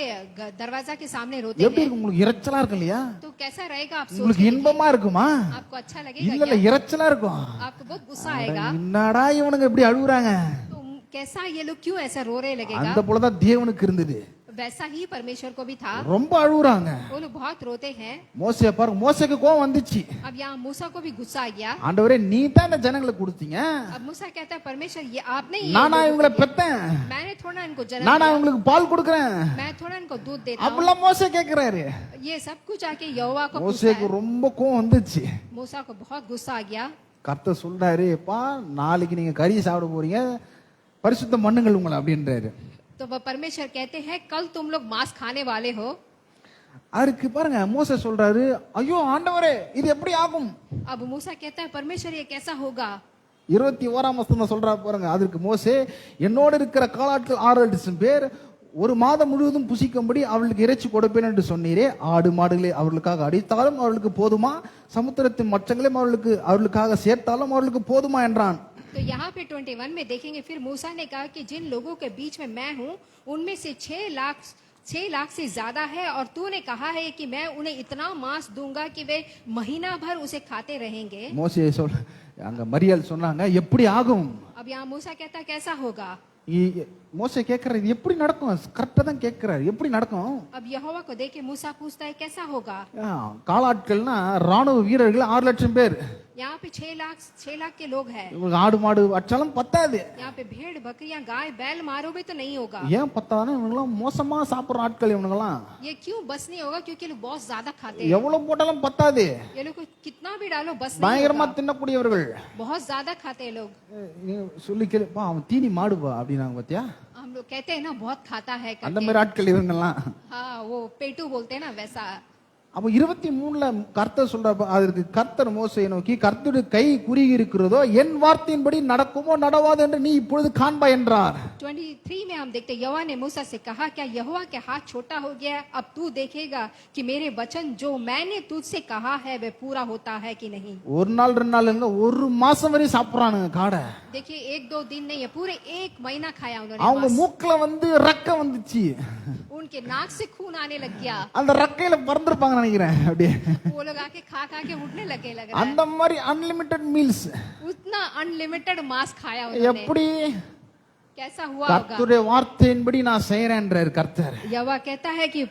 दरवाजा के सामने रोते எப்படி हैं. இருக்கு? உங்களுக்கு இரைச்சலா இருக்கு இல்லையா? तो कैसा रहेगा? आप सोच உங்களுக்கு लीजिए. இன்பமா இருக்குமா? आपको अच्छा இல்ல लगेगा இல்ல, क्या? இரைச்சலா இருக்கும். आपको बहुत गुस्सा आएगा. என்னடா இவனுங்க இப்படி அழுகுறாங்க? तो कैसा ये लोग क्यों ऐसा रो रहे लगेगा? அந்த போலதான் தேவனுக்கு இருந்தது. वैसा ही परमेश्वर को भी था. ரொம்ப அழுகுறாங்க. वो लोग बहुत रोते हैं. மோசே பாருங்க, மோசேக்கு கோவம் வந்துச்சு. अब यहाँ मूसा को भी गुस्सा आ गया. ஆண்டவரே, நீ தான் இந்த ஜனங்களை கொடுத்தீங்க. अब मूसा कहता है परमेश्वर ये आपने ये நானா लोगों இவங்களை को दिया। பெத்தேன், मैंने थोड़ा इनको जन्म நானா दिया, இவங்களுக்கு பால் கொடுக்கறேன். मैं थोड़ा इनको दूध देता हूँ. அப்படிலாம் மோசே கேக்குறாரு. ये सब कुछ आके यहोवा को पूछता மோசேக்கு है. ரொம்ப கோவம் வந்துச்சு. मूसा को बहुत गुस्सा आ गया. கர்த்தர் சொல்றாரு, "பா, நாளைக்கு நீங்க கறி சாப்பிட போறீங்க, பரிசுத்தம் பண்ணுங்கள் உங்களை" அப்படின்றாரு. तो वह परमेश्वर कहते हैं कल तुम लोग मांस खाने वाले हो. அதுக்கு பாருங்க, மோசே சொல்றாரு, "ஐயோ ஆண்டவரே, இது எப்படி ஆகும்?" अब मूसा कहता है परमेश्वर ये कैसा होगा? 21ஆம் வசனம் சொல்றா பாருங்க. அதற்கு மோசே, "என்னோடு இருக்கிற காலாட்கள் 6,00,000 பேர் ஒரு மாதம் முழுவதும் புசிக்கும்படி அவர்களுக்கு இறைச்சி கொடுப்பேன் என்று சொன்னீரே, ஆடு மாடுகளை அவர்களுக்காக அடித்தாலும் அவர்களுக்கு போதுமா, சமுத்திரத்தின் மச்சங்களையும் அவர்களுக்காக சேர்த்தாலும் அவர்களுக்கு போதுமா என்றான். तो यहाँ पे 21 में देखेंगे, फिर मूसा ने कहा कि जिन लोगों के बीच में मैं हूँ उनमें से 6 लाख से ज्यादा है, और तूने कहा है कि मैं उन्हें इतना मांस दूंगा कि वे महीना भर उसे खाते रहेंगे. மோசே அங்க மரியாள் சொன்னாங்க, எப்படி ஆகும்? अब यहाँ मूसा कहता है कैसा होगा? மோசே கேட்கிறாரு, இது எப்படி நடக்கும்? கரெக்டா தான் கேட்கிறாரு, எப்படி நடக்கும்? अब यहोवा को देख के मूसा पूछता है कैसा होगा? காலாட்கள்னா ராணுவ வீரர்கள் 6,00,000 பேர். यहाँ पे 6 लाख के लोग हैं. இவங்க ஆடு மாடு வச்சாலும் பத்தாது. यहाँ पे भेड़ बकरियां गाय बैल मारोगे तो नहीं होगा. ஏன் பத்தாதுன்னா, இவங்கெல்லாம் மோசமா சாப்பிடுற ஆட்கள் இவனுங்கெல்லாம். ये क्यों बस नहीं होगा? क्योंकि लोग बहुत ज्यादा खाते हैं. எவ்வளவு போட்டாலும் பத்தாது. ये लोग को कितना भी डालो बस नहीं பயங்கரமா होगा. தின்னக்கூடியவர்கள். बहुत ज्यादा खाते हैं लोग. சொல்லி கேளுப்பா, அவன் தீனி மாடுப்பா அப்படின்னாங்க பாத்தியா? हम लोग कहते हैं ना बहुत खाता है அந்த करके. மாதிரி ஆட்கள் இவங்கெல்லாம். हाँ, वो पेटू बोलते हैं ना वैसा. அப்ப 23ல கர்த்தர் சொல்றப்ப, அதற்கு கர்த்தர் மோசேயை நோக்கி, கர்த்தருடைய கை குறுகி இருக்கிறதோ, என் வார்த்தையின்படி நடக்குமோ நடவாது என்று நீ இப்பொழுது காண்பா என்றார். 23 में हम देखते यहोवा ने मूसा से कहा, क्या यहोवा के हाथ छोटा हो गया? अब तू देखेगा कि मेरे वचन जो मैंने तुझसे कहा है वह पूरा होता है कि नहीं. ஒரு நாள் 2 நாள் இல்ல, ஒரு மாசம் வரை சாப்பிடுறானுங்க காடை. देखिए 1-2 दिन नहीं है, पूरे 1 महीना खाया அவங்க उन्होंने. மூக்குல வந்து ரக்க வந்துச்சு. उनके नाक से खून आने लग गया. அந்த ரக்கையில பறந்துருப்பாங்க நினைக்கிறேன். அப்படியே वो लोग आके खा के उठने लगे लग रहा அந்த மாதிரி அன்லிமிட்டெட் மீல்ஸ். है. उतना अनलिमिटेड मांस खाया उन्होंने. எப்படி? कैसा हुआ होगा? கர்த்தருடைய வார்த்தையின்படி நான் செய்யறேன்றார் கர்த்தர். यहोवा कहता है कि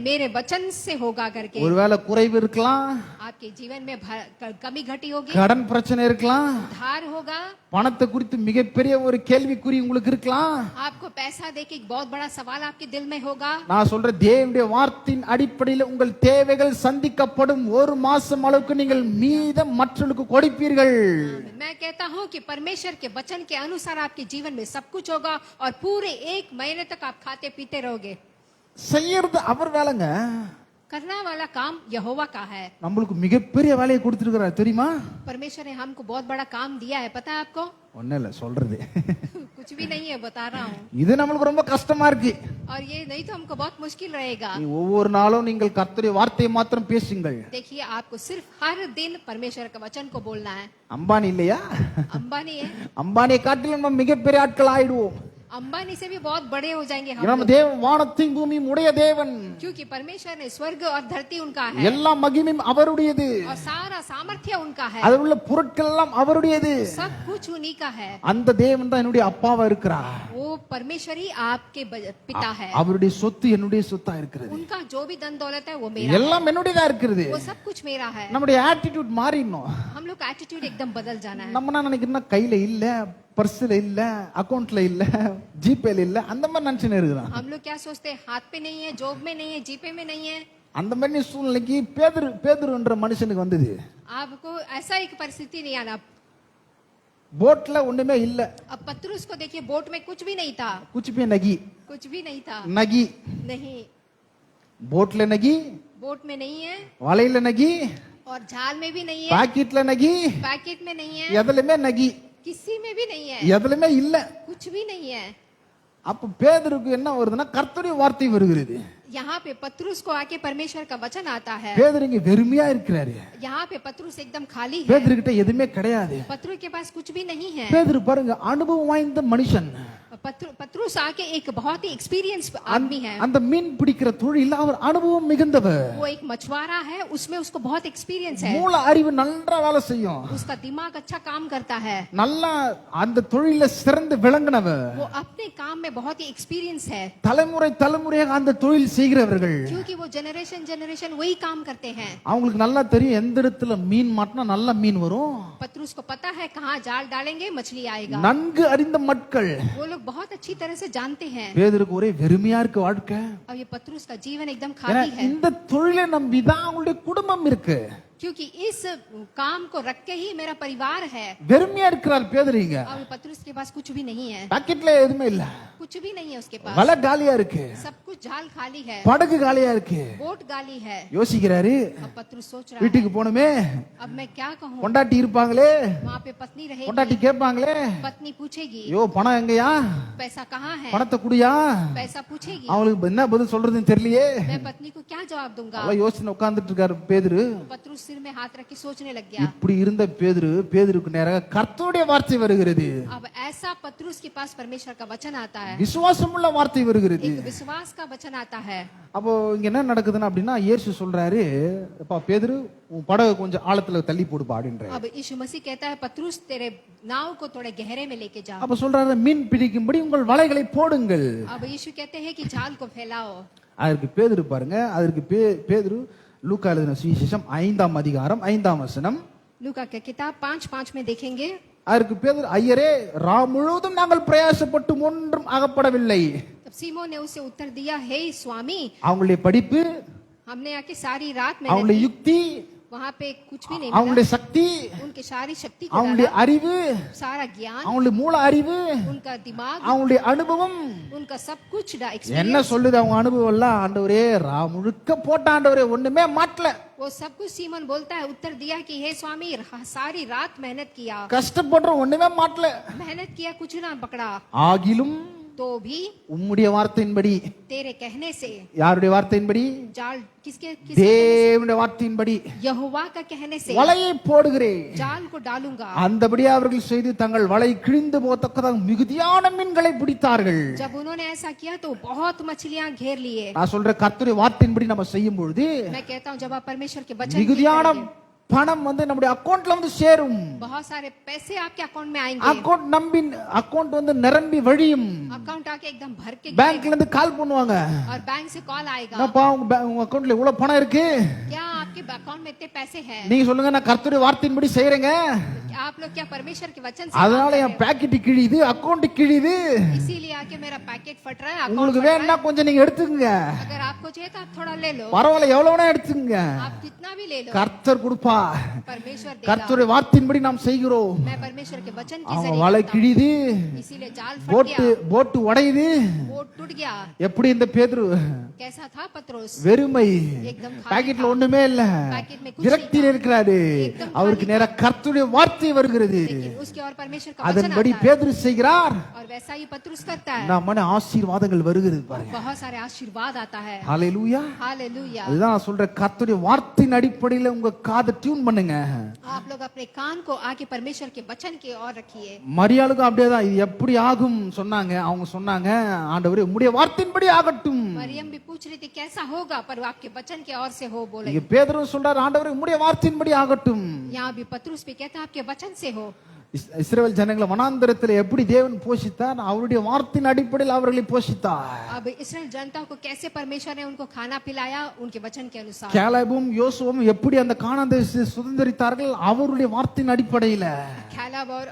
मेरे वचन से होगा करके. ஒருவேளை குறைவு இருக்கலாம், आपके जीवन में कमी घटी होगी, கடன் பிரச்சனை இருக்கலாம், धार होगा, பணத்தை குறித்து மிகப்பெரிய ஒரு கேள்விக்குறி உங்களுக்கு இருக்கலாம். आपको पैसा देके एक बहुत बड़ा सवाल आपके दिल में होगा. நான் சொல்ற தேவனுடைய வார்த்தையின் அடிப்படையில் உங்கள் தேவைகள் சந்திக்கப்படும். ஒரு மாசம் அளவுக்கு நீங்கள் மீதம் மற்றவர்களுக்கு கொடுப்பீர்கள். मैं कहता हूँ कि परमेश्वर के वचन के अनुसार आपके जीवन में सब कुछ होगा, और पूरे 1 महीने तक आप खाते पीते रहोगे. செய்யறது அவர் வேலைங்க. करना वाला काम यहोवा का है. நம்மளுக்கு மிகப்பெரிய வேலையை கொடுத்திருக்கிறார் தெரியுமா? परमेश्वर ने हमको बहुत बड़ा काम दिया है, पता है आपको? ஒண்ணே இல்ல சொல்றது. कुछ भी नहीं है, बता रहा हूँ. இது நம்மளுக்கு ரொம்ப கஷ்டமா இருக்கு. और ये नहीं तो हमको बहुत मुश्किल रहेगा. ஒவ்வொரு நாளும் நீங்கள் கர்த்தருடைய வார்த்தையை மாத்திரம் பேசுங்கள். देखिए आपको सिर्फ हर दिन परमेश्वर के वचन को बोलना है. அம்பானி இல்லையா? अंबानी है. அம்பானியை காட்டிலும் நம்ம மிகப்பெரிய ஆட்கள் ஆயிடுவோம். अंबानी से भी बहुत बड़े हो जाएंगे हम நம்ம लोग. தேவன் வானத்தையும் பூமியும் உடைய தேவன். क्योंकि परमेश्वर ने स्वर्ग और धरती उनका है, எல்லா மகிமையும் அவருடையது. और सारा सामर्थ्य उनका है. அதில் உள்ள பொருட்கள் எல்லாம் அவருடையது. सब कुछ उन्हीं का है. அந்த தேவன் தான் என்னுடைய அப்பாவா இருக்கிறார். वो परमेश्वर ही आपके पिता है. அவருடைய சொத்து என்னுடைய சொத்தா இருக்கிறது. उनका जो भी धन दौलत है वो मेरा है. எல்லாம் என்னுடையதா இருக்கிறது. वो सब कुछ मेरा है. நம்முடைய ஆட்டிடியூட் மாறிடணும். हम लोग का एटीट्यूड एकदम बदल जाना है. நம்ம என்ன நினைக்கிறோம், கையில இல்ல, பர்ஸ்ல இல்ல, அக்கவுண்ட்ல இல்ல, ஜிபேல இல்ல, அந்த மாதிரி நினைச்சுன்னு இருக்கிறான். हम लोग क्या सोचते हैं, हाथ पे नहीं है, जॉब में नहीं है, जीपे में नहीं है. அந்த மாதிரி சூழ்நிலைக்கு பேதுருன்ற மனுஷனுக்கு வந்தது. आपको ऐसा एक परिस्थिति नहीं आना. போட்ல ஒண்ணுமே இல்ல. अब पतरुस को देखिए, बोट में कुछ भी नहीं था. कुछ भी नगी. कुछ भी नहीं था. नगी. नहीं. போட்ல நகி, बोट में नहीं है, வலையில நகி, और झाल में भी नहीं है, பாக்கெட்ல நகி, पैकेट में नहीं है, எதுலயுமே நகி, किसी में भी नहीं है, எதுலயுமே இல்ல. कुछ कुछ भी नहीं है। அப்ப பேதுருக்கு என்ன வருதுன்னா கர்த்தருடைய வார்த்தை வருகிறது. यहाँ पे पत्रुस को आके परमेश्वर का वचन आता है। பேதுரு இங்க வெறுமையா இருக்கிறாரு. यहाँ पे पत्रुस एकदम खाली है। பேதுரு கிட்ட எதுவுமே கிடையாது. पत्रुस के पास कुछ भी नहीं है। பேதுரு பாருங்க அனுபவம் வாய்ந்த மனுஷன். पत्रुस आके एक बहुत ही एक्सपीरियंस आदमी है। அந்த மீன் பிடிக்கிற தொழில் அவர் அனுபவம் மிகுந்தவர். वो एक मछुआरा है, उसमें उसको बहुत एक्सपीरियंस है। மூல அறிவு நன்றா வேலை செய்யும். उसका दिमाग अच्छा काम करता है। நல்லா அந்த தொழில சிறந்து விளங்குனவர். वो अपने काम में बहुत ही एक्सपीरियंस है। தலைமுறை தலைமுறையாக அந்த தொழில் செய்கிறவர்கள். क्योंकि वो जनरेशन जनरेशन वही काम करते हैं। அவங்களுக்கு நல்லா தெரியும் எந்த இடத்துல மீன் மாட்டினா நல்ல மீன் வரும். पत्रुस को पता है कहाँ जाल डालेंगे मछली आएगा। நன்கு அறிந்த மக்கள். वो लोग बहुत अच्छी तरह से जानते हैं। பேதுருக்கு ஒரே வெறுமையா இருக்கு வாழ்க்கை. और ये पत्रुस का जीवन एकदम खाली है। இந்த தொழிலை நம்பி தான் அவங்களுடைய குடும்பம் இருக்கு. क्योंकि इस काम को रख के ही मेरा परिवार है। வெறுமையா இருக்கிறார் பேதுருங்க. और पत्रुस के पास कुछ भी नहीं है। பாக்கெட்ல எதுவுமே இல்ல. कुछ भी नहीं है उसके पास। வலை காலியா இருக்கு. सब कुछ जाल खाली है। படகு காலியா இருக்கு. बोट गाली है। யோசிக்கிறாரு. अब पत्रुस सोच रहा வீட்டுக்கு போணுமே. अब मैं क्या कहूँ। பொண்டாட்டி இருப்பாங்களே. वहाँ पे पत्नी रहेगी। பொண்டாட்டி கேட்பாங்களே. पत्नी पूछेगी யோ பணம் எங்கயா? पैसा कहाँ है। பணத்தை குடியா? पैसा पूछेगी। அவளுக்கு என்ன பதில் சொல்றதுன்னு தெரியலையே. मैं पत्नी को क्या जवाब दूंगा। அவ யோசனை உட்கார்ந்துட்டு இருக்காரு பேதுரு. पत्रुस सिर में हाथ रख के सोचने लग गया। இப்படி இருந்த பேதுருக்கு நேராக கர்த்தருடைய வார்த்தை வருகிறது. अब ऐसा पत्रुस के पास परमेश्वर का वचन आता है। விசுவாசமுள்ள வார்த்தை வருகிறது. एक विश्वास का वचन आता है। அப்போ இங்க என்ன நடக்குதுன்னா அப்படின்னா இயேசு சொல்றாரு அப்பா பேதுரு உன் படகு கொஞ்சம் ஆழத்துல தள்ளி போடுப்பா அப்படின்றாரு. अब यीशु मसीह कहता है पत्रुस तेरे नाव को थोड़े गहरे में लेके जा। அப்ப சொல்றாரு மீன் பிடிக்கும்படி உங்கள் வலைகளை போடுங்கள். अब यीशु कहते हैं कि जाल को फैलाओ। அதற்கு பேதுரு பாருங்க அதற்கு பேதுரு லூக்கா எழுதின சுவிசேஷம் 5ஆம் அதிகாரம் 5ஆம் வசனம். लूका की किताब 5:5 में देखेंगे। அதற்கு பேதுரு ஐயரே ரா முழுவதும் நாங்கள் பிரயாசப்பட்டு ஒன்றும் அகப்படவில்லை. तब सीमोन ने उसे उत्तर दिया हे स्वामी அவங்களுடைய படிப்பு हमने आके सारी रात में அவங்களுடைய யுக்தி वहाँ पे कुछ भी नहीं அவங்களுடைய मिला। சக்தி उनके सारी शक्ति को அவங்களுடைய डाला, அறிவு सारा ज्ञान அவங்களுடைய மூல அறிவு उनका दिमाग அவங்களுடைய அனுபவம் उनका सब कुछ என்ன एक्सपीरियंस சொல்லுது அவங்க அனுபவம் எல்லாம் ஆண்டவரே ரா முழுக்க போட்ட ஆண்டவரே ஒண்ணுமே மாட்டல. वो सब कुछ सीमोन बोलता है उत्तर दिया कि हे स्वामी सारी रात मेहनत किया கஷ்டப்படுற ஒண்ணுமே மாட்டல. मेहनत किया कुछ ना पकड़ा ஆகிலும் तो भी உம்முடைய வார்த்தையின்படி तेरे कहने से யாருடைய வார்த்தையின்படி जाल किसके தேவனுடைய வார்த்தையின்படி यहोवा का कहने से வலையை போடுகிறேன். जाल को डालूंगा। அந்தபடியே அவர்கள் செய்து தங்கள் வலை கிழிந்து போகத்தக்கதாக மிகுதியான மீன்களை பிடித்தார்கள். जब उन्होंने ऐसा किया तो बहुत मछलियां घेर लिए। நான் சொல்ற கர்த்தருடைய வார்த்தையின்படி நம்ம செய்யும் பொழுது मैं कहता हूँ जब आप परमेश्वर के वचन की மிகுதியான करेंगे, பணம் வந்து நம்முடைய அக்கவுண்ட்ல வந்து சேரும். बहुत सारे पैसे आपके अकाउंट में आएंगे। அக்கவுண்ட் வந்து நிரம்பி வழியும். अकाउंट आके एकदम भर के பேங்க்ல இருந்து கால் பண்ணுவாங்க. और बैंक से कॉल आएगा என்னப்பா உங்க அக்கவுண்ட்ல இவ்வளவு பணம் இருக்கு क्या आपके अकाउंट में इतने पैसे हैं। நீங்க சொல்லுங்க நான் கர்த்தருடைய வார்த்தையின்படி செய்றேங்க आप लोग क्या परमेश्वर के वचन से அதனால என் பாக்கெட் கிழியுது அக்கவுண்ட் கிழியுது इसीलिए आके मेरा पैकेट फट रहा है। உங்களுக்கு अकाउंट வேணா கொஞ்சம் நீங்க எடுத்துக்கங்க अगर आपको चाहिए तो आप थोड़ा ले लो, பரவாயில்ல எவ்வளவு வேணா எடுத்துக்கங்க आप कितना भी ले लो, கர்த்தர் கொடுப்பா. परमेश्वर देगा। கர்த்தருடைய வார்த்தையின்படி நாம் செய்கிறோம். मैं परमेश्वर के वचन के அவங்க जरिए வலை करता हूं। கிழியுது इसीलिए जाल फट போட்டு गया, உடையுது. बोट टूट गया। எப்படி இந்த பேதுரு कैसा था पत्रोस வெறுமை एकदम खाली பாக்கெட்ல था। ஒண்ணுமே இல்ல पैकेट में कुछ விரக்தியில் இருக்கிறாரு. एकदम அவருக்கு खाली நேரா கர்த்தருடைய வார்த்தை வருகிறது. लेकिन उसके और परमेश्वर का वचन அதன்படி आता है பேதுரு செய்கிறார். और वैसा ही पत्रुस करता है। நம்ம ஆசீர்வாதங்கள் வருகிறது பாருங்க. बहुत सारे आशीर्वाद आता है। ஹalleluya. हालेलुया। அதுதான் நான் சொல்றேன் கர்த்தருடைய வார்த்தையின் அடிப்படையில் உங்க காதை டியூன் பண்ணுங்க. आप लोग अपने कान को आके परमेश्वर के वचन की ओर रखिए। மரியாளுக்கும் அப்படியே தான் இது எப்படி ஆகும் சொன்னாங்க. அவங்க சொன்னாங்க ஆண்டவரே உம்முடைய வார்த்தையின்படி ஆகட்டும். मरियम भी पूछ रही थी कैसा होगा, पर वो आपके वचन के ओर से हो बोले। இங்க பேதுரு சொல்றார் ஆண்டவரே உம்முடைய வார்த்தையின்படி ஆகட்டும். यहाँ भी पत्रुस भी कहता आपके वचन से हो। இஸ்ரவேல் ஜனங்களை வனாந்தரத்தில் எப்படி தேவன் போஷித்தார் அவருடைய வார்த்தையின் அடிப்படையில் அவர்களை போஷித்தார். अब इस्राएल जनता को कैसे परमेश्वर ने उनको खाना पिलाया उनके वचन के अनुसार। கேலேபும் யோசுவும் எப்படி அந்த கானான் தேசத்தை சுதந்தரித்தார்கள் அவருடைய வார்த்தையின் அடிப்படையில். कैलेब और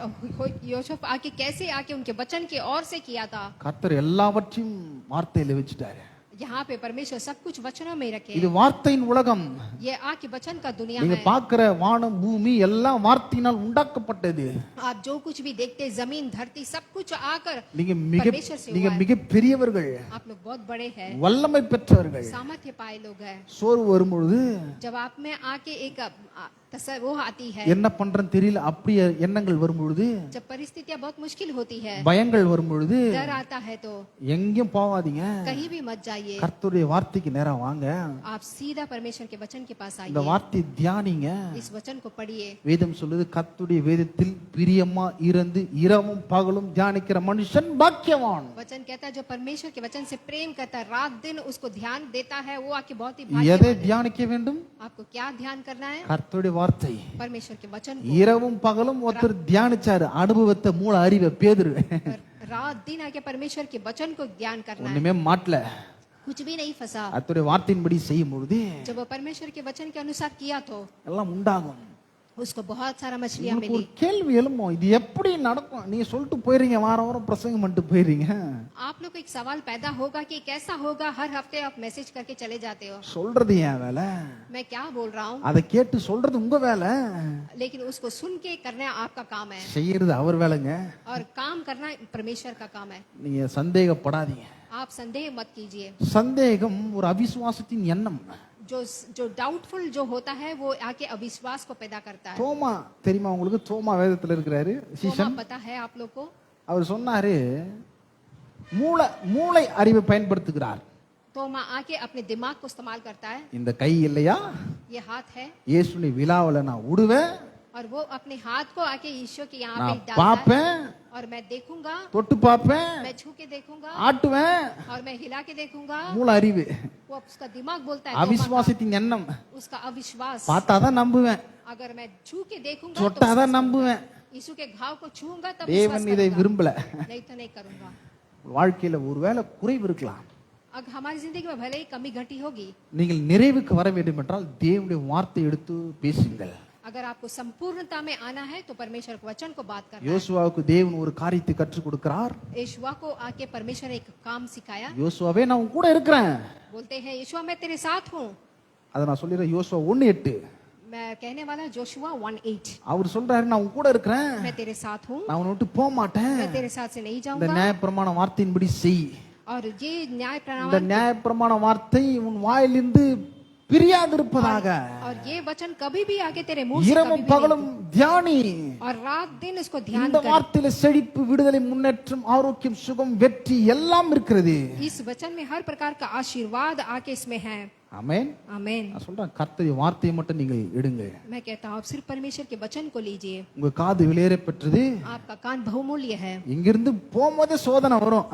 योशुव आके कैसे आके उनके वचन के ओर से किया था। கர்த்தர் எல்லாவற்றையும் வார்த்தையில வச்சுட்டாரு. यहाँ पे परमेश्वर सब कुछ वचनों में रखे। இது வார்த்தையின் உலகம். ये आके वचन का दुनिया நீங்க है। பார்க்கிற வானம் பூமி எல்லாம் வார்த்தையினால் உண்டாக்கப்பட்டது. आप जो कुछ भी देखते जमीन धरती सब कुछ आकर நீங்க परमेश्वर से நீங்க हुआ है। மிக பெரியவர்கள், आप लोग बहुत बड़े हैं, வல்லமை பெற்றவர்கள். सामर्थ्य पाए लोग हैं। சோர்வு வரும்பொழுது जब आप में आके एक वो आती है என்ன பண்றேன்னு தெரியல அப்படி எண்ணங்கள் வரும் பொழுது, जब परिस्थितियां बहुत मुश्किल होती है, பயங்கள் வரும் பொழுது डर आता है तो எங்கேயும் போகாதீங்க. कहीं भी मत जाइए, கர்த்தருடைய வார்த்தைக்கு நேரா வாங்க. आप सीधा परमेश्वर के वचन के पास இந்த आइए, வார்த்தை தியானிங்க. इस वचन को पढ़िए। வேதம் சொல்லுது, கர்த்தருடைய வேதத்தில் பிரியமா இருந்து இரவும் பகலும் தியானிக்கிற மனுஷன் பாக்கியவான். वचन कहता है जो परमेश्वर के वचन से प्रेम करता है, रात दिन उसको ध्यान देता है, वो आके बहुत ही எதை भाग्यवान है। தியானிக்க வேண்டும்? आपको क्या ध्यान करना है? கர்த்தருடைய வார்த்தை. परमेश्वर के वचन को। இரவும் பகலும் ஒருத்தர் தியானிச்சாரு, அனுபவத்தை மூல அறிவை பேதுரு रात दिन आके परमेश्वर के वचन को ध्यान करना है, ஒண்ணுமே மாட்டல. कुछ भी नहीं फंसा। கர்த்தருடைய வார்த்தையின்படி செய்யும் பொழுது जब वो परमेश्वर के वचन के अनुसार किया तो எல்லாம் உண்டாகும். उसको बहुत सारा मछलियां உங்களுக்கு मिली। ஒரு கேள்வி எழும்பும், இது எப்படி நடக்கும்? நீங்க சொல்லிட்டு போயிடுறீங்க, வாரம் வாரம் பிரசங்கம் பண்ணிட்டு போயிடுறீங்க. आप लोग को एक सवाल पैदा होगा कि कैसा होगा, हर हफ्ते आप मैसेज करके चले जाते हो, சொல்றது என் வேலை, मैं क्या बोल रहा हूँ, அதை கேட்டு சொல்றது உங்க வேலை, लेकिन उसको सुन के करना आपका काम है செய்யறது அவர் வேலைங்க. और काम करना परमेश्वर का काम है। நீங்க சந்தேகப்படாதீங்க. आप संदेह मत कीजिए। சந்தேகம் ஒரு அவிசுவாசத்தின் எண்ணம். जो डाउटफुल जो होता है वो आके अविश्वास को पैदा करता है। தோமா தெரியுமா உங்களுக்கு? தோமா வேதத்துல இருக்கிறாரு तोमा சீஷன். पता है आप लोग को? அவர் சொன்னாரு, மூளை அறிவை பயன்படுத்துகிறார். तोमा आके अपने दिमाग को इस्तेमाल करता है। இந்த கை இல்லையா, ये हाथ है இயேசுனி விழாவுல நான் விடுவேன், और वो अपने हाथ को आके ईश्वर के यहाँ पे நான் डालता है பாப்பேன், और मैं देखूंगा, தொட்டு பாப்பேன், मैं छू के देखूंगा ஆட்டுவேன். और मैं हिला के देखूंगा। மூளை அறிவு, वो उसका दिमाग बोलता है, तोमा அவிசுவாசத்தின் எண்ணம். का, उसका अविश्वास। பார்த்தாதான் நம்புவேன், अगर मैं छू के देखूंगा तो தொட்டாதான் நம்புவேன். यीशु के घाव को छूंगा तब தேவன் विश्वास இதை करूंगा, விரும்பல. नहीं तो नहीं करूंगा। வாழ்க்கையில ஒருவேளை குறைவு இருக்கலாம். अगर हमारी जिंदगी में भले ही कमी घटी होगी, நீங்கள் நிறைவுக்கு வர வேண்டும் என்றால் தேவனுடைய வார்த்தை எடுத்து பேசுங்கள். अगर आपको संपूर्णता में आना है तो परमेश्वर के वचन को बात करना है। யோசுவாவுக்கு தேவன் ஒரு காரியத்தை கற்றுக் கொடுக்கிறார். यीशुआ को आके परमेश्वर ने एक काम सिखाया। யோசுவாவே நான் உன் கூட இருக்கிறேன். बोलते हैं यीशुआ मैं तेरे साथ हूँ। அதை நான் சொல்லிடுறேன். யோசுவா 1:8 मैं कहने वाला जोशुआ 1:8, அவர் சொல்றாரு, நான் உன் கூட இருக்கிறேன், मैं तेरे साथ हूँ, நான் உன்னை விட்டு போக மாட்டேன். मैं तेरे साथ से नहीं இந்த जाऊंगा। நியாயப்பிரமாண வார்த்தையின்படி செய். और ये न्याय இந்த प्रमाण நியாயப்பிரமாண வார்த்தை உன் வாயிலிருந்து பிரியாதிருப்பதாக. और ये वचन कभी भी आगे तेरे मुंह से कभी இரவும் भी பகலும் தியானி. नहीं, और रात दिन इसको ध्यान இந்த कर। வார்த்தையில செழிப்பு, விடுதலை, முன்னேற்றம், ஆரோக்கியம், சுகம், வெற்றி எல்லாம் இருக்கிறது. इस वचन में हर प्रकार का आशीर्वाद आके इसमें है। ஆமென். आमीन। நான் சொல்றேன், கர்த்தருடைய வார்த்தையை மட்டும் நீங்கள் எடுங்க. मैं कहता हूँ आप सिर्फ परमेश्वर के वचन को लीजिए। உங்க காது விலையேற பெற்றது. आपका कान बहुमूल्य है। இங்கிருந்து போகும்போதே சோதனை வரும்.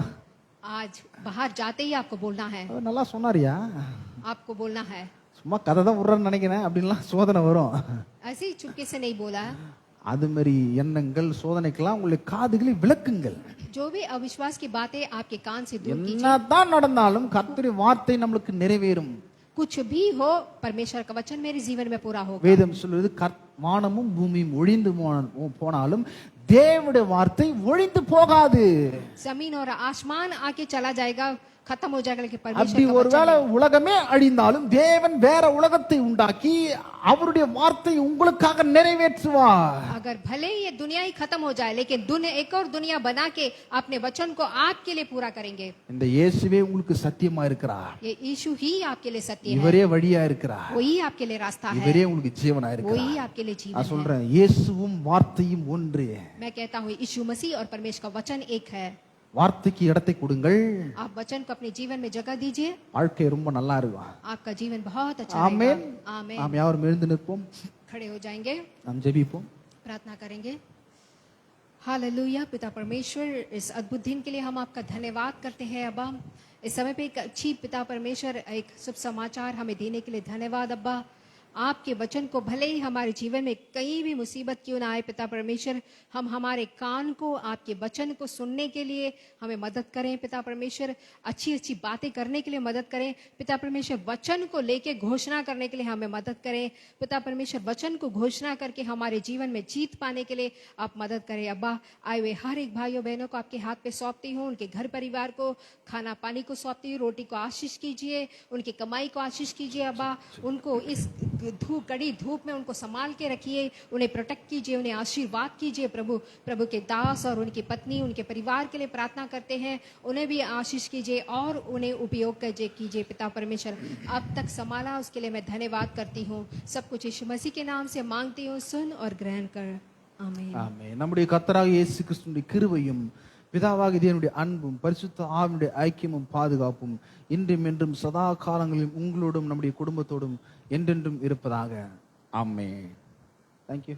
आज बाहर जाते ही आपको बोलना है, அவர் நல்லா சொன்னாரியா, आपको बोलना है। சும்மா கதை தான் விடுறேன்னு நினைக்கிறேன் அப்படின்லாம் சோதனை வரும். ऐसे ही चुपके से नहीं बोला। அது மாதிரி எண்ணங்கள் சோதனைக்கெல்லாம் உங்களுடைய காதுகளை விளக்குங்கள். जो भी अविश्वास की बातें आपके कान से दूर कीजिए। என்னதான் நடந்தாலும் கர்த்தருடைய வார்த்தை நம்மளுக்கு நிறைவேறும். कुछ भी हो परमेश्वर का वचन मेरे जीवन में पूरा होगा। வேதம் சொல்வது, வானமும் பூமியும் ஒழிந்து போனாலும் தேவனுடைய வார்த்தை ஒழிந்து போகாது. जमीन और आसमान आके चला जाएगा, खत्म हो जाएगा, लेकिन அப்படி परमेश्वर का ஒருவேளை वचन உலகமே அழிந்தாலும் தேவன் வேற உலகத்தை உண்டாக்கி அவருடைய வார்த்தை உங்களுக்காக நிறைவேற்றுவார். अगर भले ही ये दुनिया ही खत्म हो जाए, लेकिन एक और दुनिया बना के अपने वचन को आपके लिए पूरा करेंगे। இந்த இயேசுவே உங்களுக்கு சத்தியமா இருக்கிறார். ये यीशु ही आपके लिए सत्य है, இவரே வழியா இருக்கிறார். वही आपके लिए रास्ता है, இவரே உங்களுக்கு ஜீவனா वही இருக்கிறார். आपके लिए जीवन நான் है। சொல்றேன், இயேசுவும் வார்த்தையும் ஒன்று. मैं कहता हूँ यीशु मसीह और परमेश्वर का वचन एक है। வார்த்தைக்கு இடத்தை கொடுங்கள். आप वचन को अपने जीवन में जगह दीजिए, வாழ்க்கை ரொம்ப நல்லா இருக்கும். आपका जीवन बहुत अच्छा ஆமென். रहेगा। आमीन। நாம் யாரும் எழுந்து நிற்போம், खड़े हो जाएंगे, நாம் ஜெபிப்போம். प्रार्थना करेंगे। हालेलुया। पिता परमेश्वर, इस अद्भुत दिन के लिए हम आपका धन्यवाद करते हैं अब्बा। इस समय पे एक अच्छी पिता परमेश्वर एक शुभ समाचार हमें देने के लिए धन्यवाद अब्बा। आपके वचन को भले ही हमारे जीवन में कहीं भी मुसीबत क्यों ना आए पिता परमेश्वर, हम हमारे कान को आपके वचन को सुनने के लिए हमें मदद करें पिता परमेश्वर। अच्छी अच्छी बातें करने के लिए मदद करें पिता परमेश्वर। वचन को लेके घोषणा करने के लिए हमें मदद करें पिता परमेश्वर। वचन को घोषणा करके हमारे जीवन में जीत पाने के लिए आप मदद करें अब्बा। आए हुए हर एक भाइयों बहनों को आपके हाथ पे सौंपती हूँ, उनके घर परिवार को, खाना पानी को सौंपती हूँ। रोटी को आशीष कीजिए, उनकी कमाई को आशीष कीजिए अब्बा। उनको इस धूप कड़ी धूप में उनको संभाल के रखिए, उन्हें प्रोटेक्ट कीजिए, उन्हें आशीर्वाद कीजिए प्रभु। प्रभु के दास और उनकी पत्नी, उनके परिवार के लिए प्रार्थना करते हैं, उन्हें भी आशीष कीजिए और उन्हें उपयोग कीजिए पिता परमेश्वर। अब तक संभाला उसके लिए मैं धन्यवाद करती हूँ। सब कुछ यीशु मसीह के नाम से मांगती हूँ, सुन और ग्रहण कर, आमीन। ஆமென். நம்முடைய கர்த்தராகிய இயேசு கிறிஸ்துவின் கிருபையும் பிதாவாகிய தேவனுடைய அன்பும் பரிசுத்த ஆவியுடைய ஐக்கியமும் பாதுகாப்பும் இன்றும் என்றும் சதா காலங்களிலும் உங்களோடும் நம்முடைய குடும்பத்தோடும் என்றென்றும் இருப்பதாக. ஆமென். Thank you.